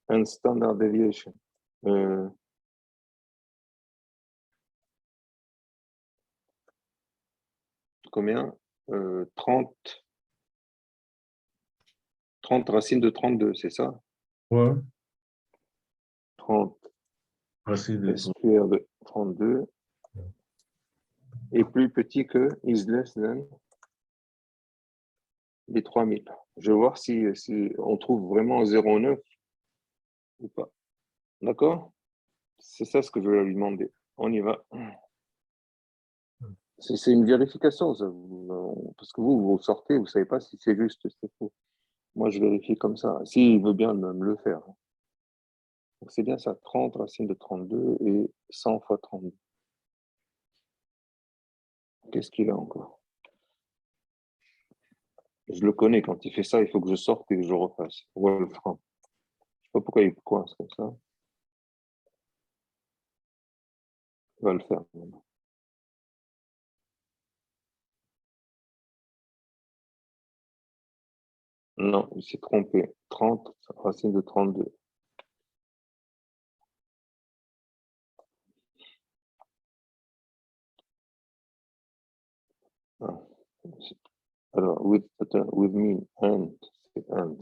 Un standard deviation. Combien? 30 racines de 32, c'est ça? Ouais. 30 Racine de square de 32 est plus petit que is less than les 3000. Je vais voir si on trouve vraiment 0,9 ou pas. D'accord? C'est ça ce que je vais lui demander. On y va. C'est une vérification, ça. Parce que vous sortez, vous ne savez pas si c'est juste, c'est faux. Moi, je vérifie comme ça. S'il veut bien me le faire. Donc, c'est bien ça, 30 racines de 32 et 100 fois 32. Qu'est-ce qu'il a encore? Je le connais, quand il fait ça, il faut que je sorte et que je refasse. Wolfram. Je ne sais pas pourquoi il coince comme ça. Il va le faire. Non, il s'est trompé. 30 racines de 32. Ah. Alors, with me, and, c'est and.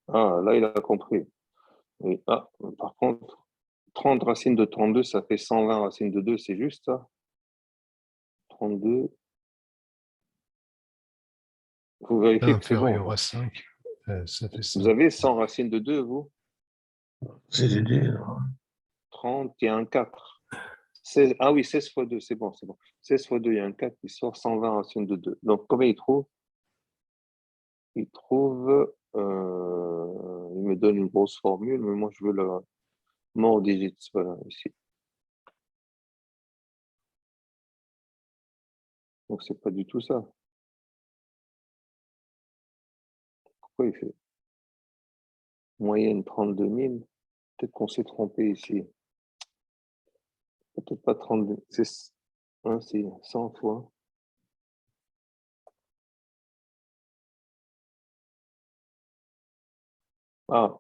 Ah, là, il a compris. Et, par contre, 30 racines de 32, ça fait 120 racines de 2, c'est juste ça? 32. Vous vérifiez que c'est bon. Inférieur à 5. Ça fait 5. Vous avez 100 racines de 2, vous? C'est l'idée. 30, il y a un 4. 16, ah oui, 16 fois 2, c'est bon. 16 fois 2, il y a un 4, il sort 120 racines de 2. Donc, combien il trouve? Il trouve, il me donne une grosse formule, mais moi, je veux la mort digits, voilà, ici. Donc, c'est pas du tout ça. Pourquoi il fait moyenne 32 000? Peut-être qu'on s'est trompé ici. Peut-être pas 32, c'est 100 fois. Ah,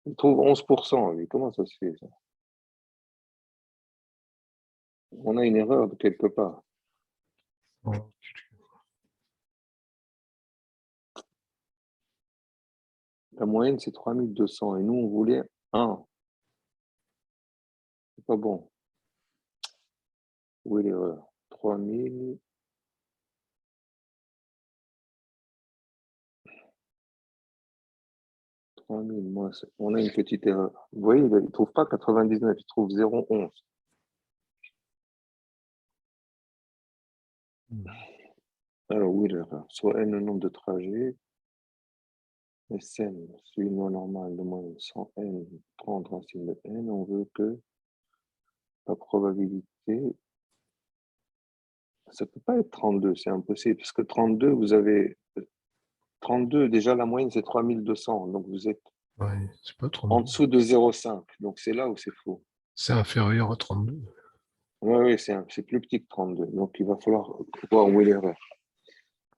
il trouve 11%, lui. Comment ça se fait, ça? On a une erreur de quelque part. La moyenne, c'est 3200. Et nous, on voulait 1. C'est pas bon. Où est l'erreur? 3000. Moins, on a une petite erreur. Vous voyez, il ne trouve pas 99, il trouve 0,11. Alors, où est l'erreur? Soit n le nombre de trajets, Sn, celui normal de moyenne 100 n, 30 racine de n, on veut que la probabilité, ça ne peut pas être 32, c'est impossible, parce que 32, vous avez 32, déjà la moyenne, c'est 3200. Donc, vous êtes Ouais, c'est pas en 32. dessous de 0,5. Donc, c'est là où c'est faux. C'est inférieur à 32. Oui, oui, c'est plus petit que 32. Donc, il va falloir voir où est l'erreur.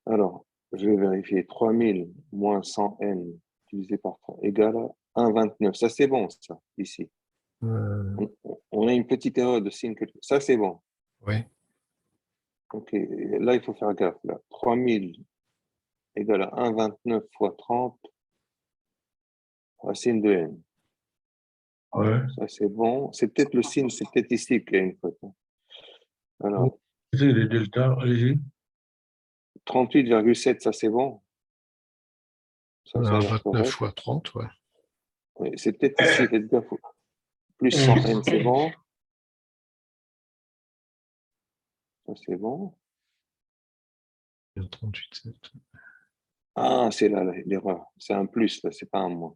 Alors, je vais vérifier. 3000 moins 100n divisé par 3 égale à 1,29. Ça, c'est bon, ça, ici. Euh, On a une petite erreur de signe. Ça, c'est bon. oui, OK. Là, il faut faire gaffe. Là. 3000 égale à 1,29 fois 30 racine de n. Ouais. Ça, c'est bon. C'est peut-être le signe, c'est peut-être ici qu'il y a une faute. Alors, C'est le delta, allez-y. 38,7, ça, c'est bon. Ça a l'air 29 correct. fois 30, ouais. Oui, c'est peut-être ici, faites gaffe. Plus 100n, c'est bon. Ça, c'est bon. Il y a 38,7. Ah, c'est là l'erreur. C'est un plus, là, c'est pas un moins.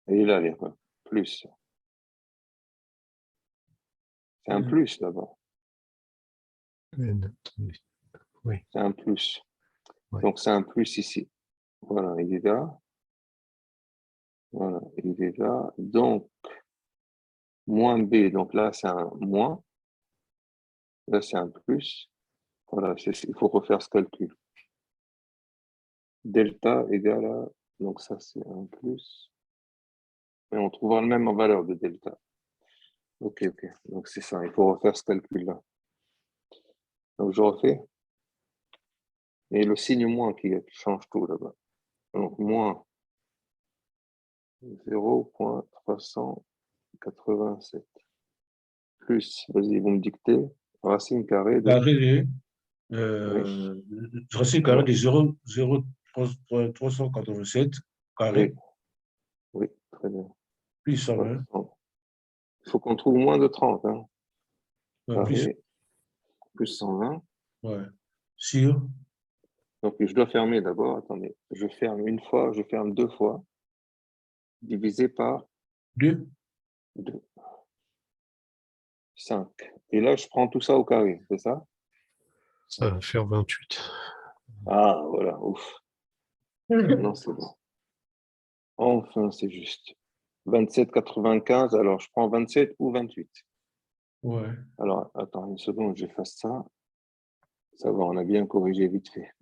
Elle est là l'erreur. Plus. C'est un plus là-bas. N, attendez. Oui, C'est un plus. ouais. Donc, c'est un plus ici. Voilà, il est là. Voilà, il est là. Donc, moins B. Donc là, c'est un moins. Là, c'est un plus. Voilà, il faut refaire ce calcul. Delta égale à... Donc ça, c'est un plus. Et on trouvera le même en valeur de delta. OK, OK. Donc c'est ça, il faut refaire ce calcul-là. Donc je refais. Et le signe moins qui change tout là-bas. Donc moins 0,387. Plus, vas-y, vous me dictez. Racine carrée de... Carré, Oui, racine carrée de 0,387 oui, carré, oui, très bien. plus 120, 300. Il faut qu'on trouve moins de 30. Hein. plus, Carré, plus 120. ouais, sur Donc je dois fermer d'abord. Attendez, je ferme une fois, je ferme deux fois. Divisé par 2, 2, 5. Et là, je prends tout ça au carré, c'est ça? Ça va faire 28. Ah, voilà, ouf. Non, c'est bon. Enfin, c'est juste. 27,95. Alors, je prends 27 ou 28. ouais. Alors, attends une seconde, j'efface ça. Ça va, on a bien corrigé vite fait.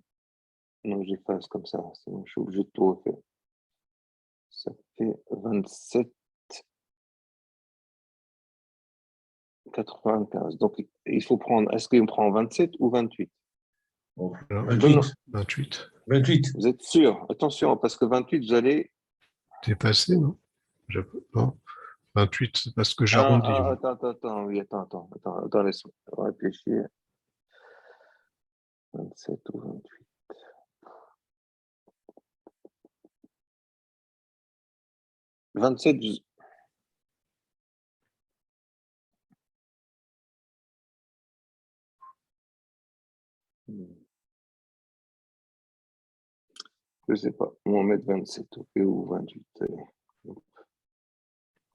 Non, j'efface comme ça, sinon je suis obligé de tout refaire. Ça fait 27,95. Donc, il faut prendre, est-ce qu'on prend 27 ou 28? Bon, Alors, 28, 28. 28, Vous êtes sûr? Attention, parce que 28, vous allez... T'es passé, non? Non. 28, c'est parce que Ah, j'arrondis. Moi. attends, oui, attends, laisse-moi réfléchir. 27 ou 28. 27, je sais pas. On va mettre 27 ou 28. Allez.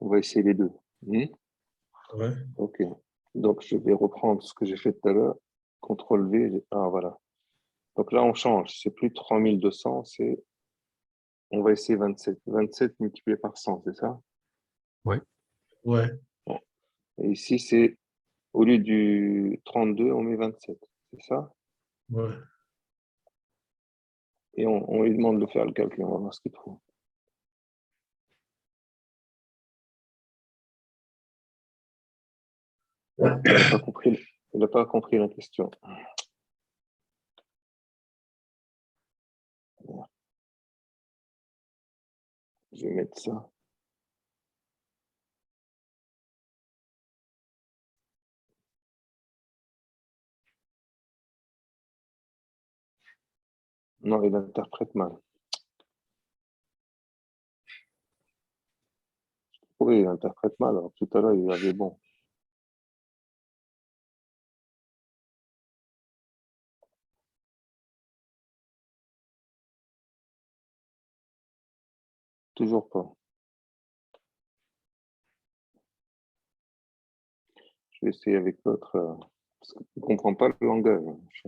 On va essayer les deux. ouais. OK. Donc, je vais reprendre ce que j'ai fait tout à l'heure. CTRL V. Ah, voilà. Donc là, on change. C'est plus 3200, c'est... On va essayer 27. 27 multiplié par 100, c'est ça? Ouais. Ouais, Bon. Et ici, c'est... Au lieu du 32, on met 27. C'est ça? ouais. Et on lui demande de faire le calcul. On va voir ce qu'il trouve. Il n'a pas compris la question. Je vais mettre ça. Non, il interprète mal. Oui, il interprète mal. Alors, tout à l'heure, il avait bon. Toujours pas. Je vais essayer avec l'autre. Parce qu'il ne comprend pas le langage.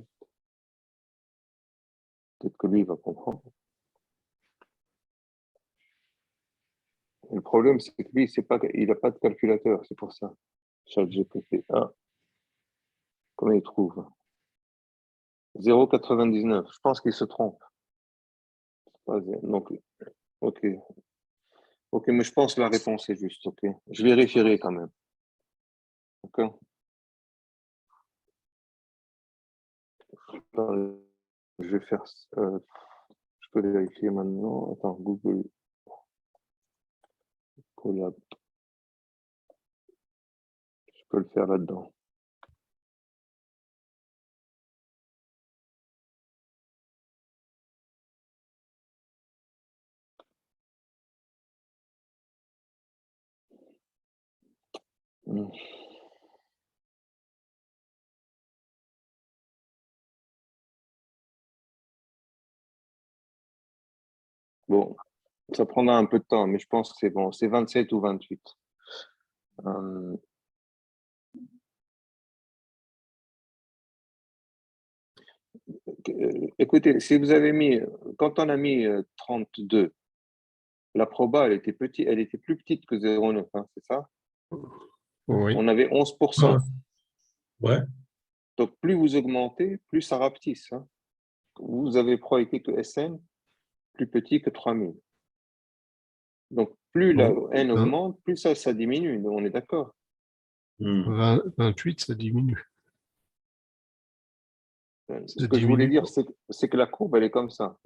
Peut-être que lui, il va comprendre. Le problème, c'est que lui, il n'a pas de calculateur, c'est pour ça. ChatGPT. Ah, comment il trouve? 0,99. Je pense qu'il se trompe. Donc, ok. Ok, mais je pense que la réponse est juste. Ok. Je vérifierai quand même. D'accord. Attends, je vais faire. Je peux vérifier maintenant. Attends, Google Colab. Je peux le faire là-dedans. Hmm. Bon, ça prendra un peu de temps, mais je pense que c'est bon. C'est 27 ou 28. Euh, écoutez, si vous avez mis, quand on a mis 32, la proba, elle était petite, elle était plus petite que 0,9, hein, c'est ça? Oui. On avait 11%. Ouais. Donc, plus vous augmentez, plus ça rapetisse. Hein. Vous avez probabilité que SN plus petit que 3000. Donc, plus la N augmente, plus ça diminue. On est d'accord. 28, ça diminue. Ce que je voulais dire, c'est que la courbe, elle est comme ça.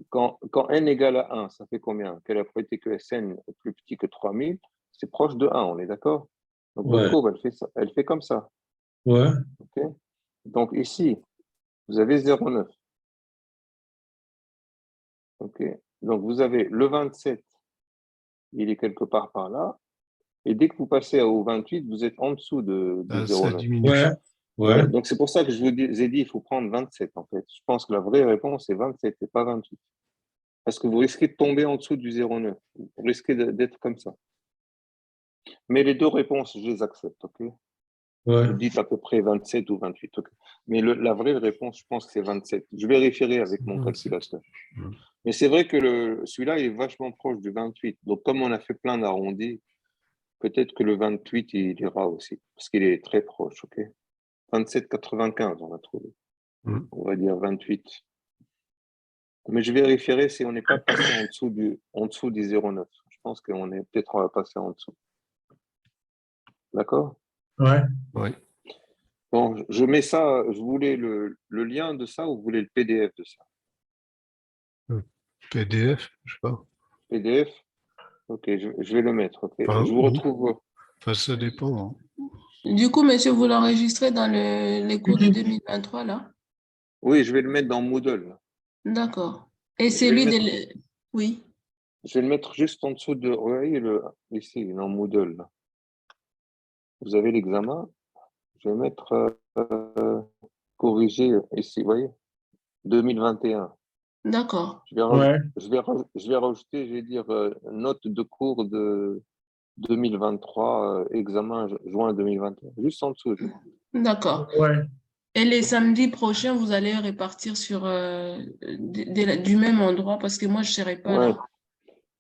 Quand N égale à 1, ça fait combien? Quelle est la probabilité que SN est plus petit que 3000? C'est proche de 1, on est d'accord? Donc, votre courbe, elle fait comme ça. Ouais. Okay. Donc, ici, vous avez 0,9. OK. Donc, vous avez le 27, il est quelque part par là. Et dès que vous passez au 28, vous êtes en dessous de Ça 0,9. diminue. Ouais. Ouais. Donc, c'est pour ça que je vous ai dit, il faut prendre 27, en fait. Je pense que la vraie réponse est 27 et pas 28. Parce que vous risquez de tomber en dessous du 0,9. Vous risquez d'être comme ça. Mais les deux réponses, je les accepte, OK? Ouais. Vous dites à peu près 27 ou 28, OK? Mais la vraie réponse, je pense que c'est 27. Je vérifierai avec mon 27. calculateur. Mais c'est vrai que celui-là est vachement proche du 28. Donc, comme on a fait plein d'arrondis, peut-être que le 28, il ira aussi, parce qu'il est très proche, OK? 27,95, on va trouver. On va dire 28. Mais je vérifierai si on n'est pas passé en dessous du 0,9. Je pense qu'on est peut-être on va passer en dessous. D'accord? Ouais. Oui. Bon, je mets ça, je voulais le lien de ça ou vous voulez le PDF de ça? PDF, je sais pas. PDF? Ok, je vais le mettre. Ok, Enfin, je vous retrouve. Enfin, ça dépend. Du coup, monsieur, vous l'enregistrez dans les cours de 2023, là? Oui, je vais le mettre dans Moodle. D'accord. Et Je vais le celui mettre, de... Oui. je vais le mettre juste en dessous de. Oui, ici, dans Moodle. Là. Vous avez l'examen. Je vais mettre corrigé ici, vous voyez, 2021. D'accord. Je vais, Ouais. je vais rajouter, je vais dire, note de cours de 2023, examen juin 2021. Juste en dessous. D'accord. Ouais. Et les samedis prochains, vous allez répartir sur du même endroit parce que moi, je ne serai pas Ouais. là.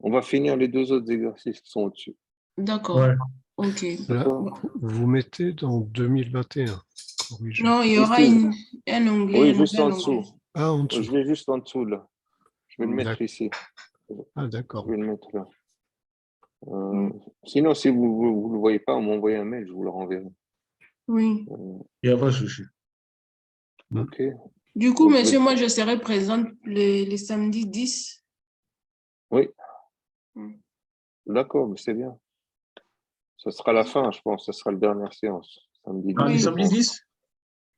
On va finir les deux autres exercices qui sont au-dessus. D'accord. Ouais. OK. Là, Bon. vous mettez dans 2021. Corrigé. Non, il y aura Ici, un onglet, oui, un juste en nouvel onglet. dessous. Ah, en Je dessous. vais juste en dessous, là. Je vais le mettre D'accord. ici. Ah, Je d'accord. vais le mettre là. Sinon, si vous le voyez pas, vous m'envoyez un mail, je vous le renverrai. Oui. Il n'y a pas de souci. OK. Du coup, Donc, monsieur, moi, je serai présente les samedis 10. oui, Mm. d'accord, mais c'est bien. Ce sera la fin, je pense. Ce sera la dernière séance. Samedi 10, Oui. je Samedi pense. 10?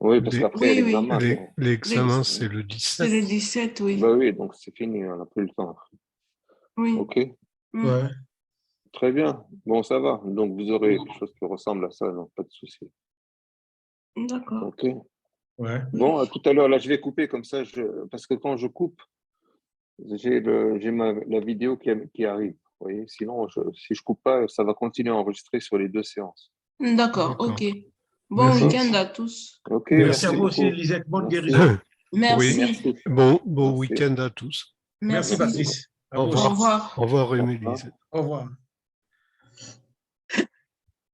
Oui, parce Les- qu'après, il y a Oui, oui. l'examen. L'examen, c'est le C'est 17. le 17, oui. Bah oui, donc c'est fini, on n'a plus le temps. Oui. OK, Mm. Ouais. très bien. Bon, ça va. Donc, vous aurez quelque chose qui ressemble à ça, donc pas de souci. D'accord. OK. Ouais. Bon, à tout à l'heure. Là, je vais couper comme ça, parce que quand je coupe, j'ai la vidéo qui arrive. Vous voyez, sinon, si je coupe pas, ça va continuer à enregistrer sur les deux séances. D'accord, D'accord. OK. Bon Merci. week-end à tous. OK, Merci à merci vous aussi, beaucoup. Lisette. Bonne Merci. guérison. Merci. Merci. Bon Merci. week-end à tous. Merci, Merci. Patrice. À Au vous Au aussi. revoir. revoir. Au revoir, Au Émilie. revoir. Au revoir.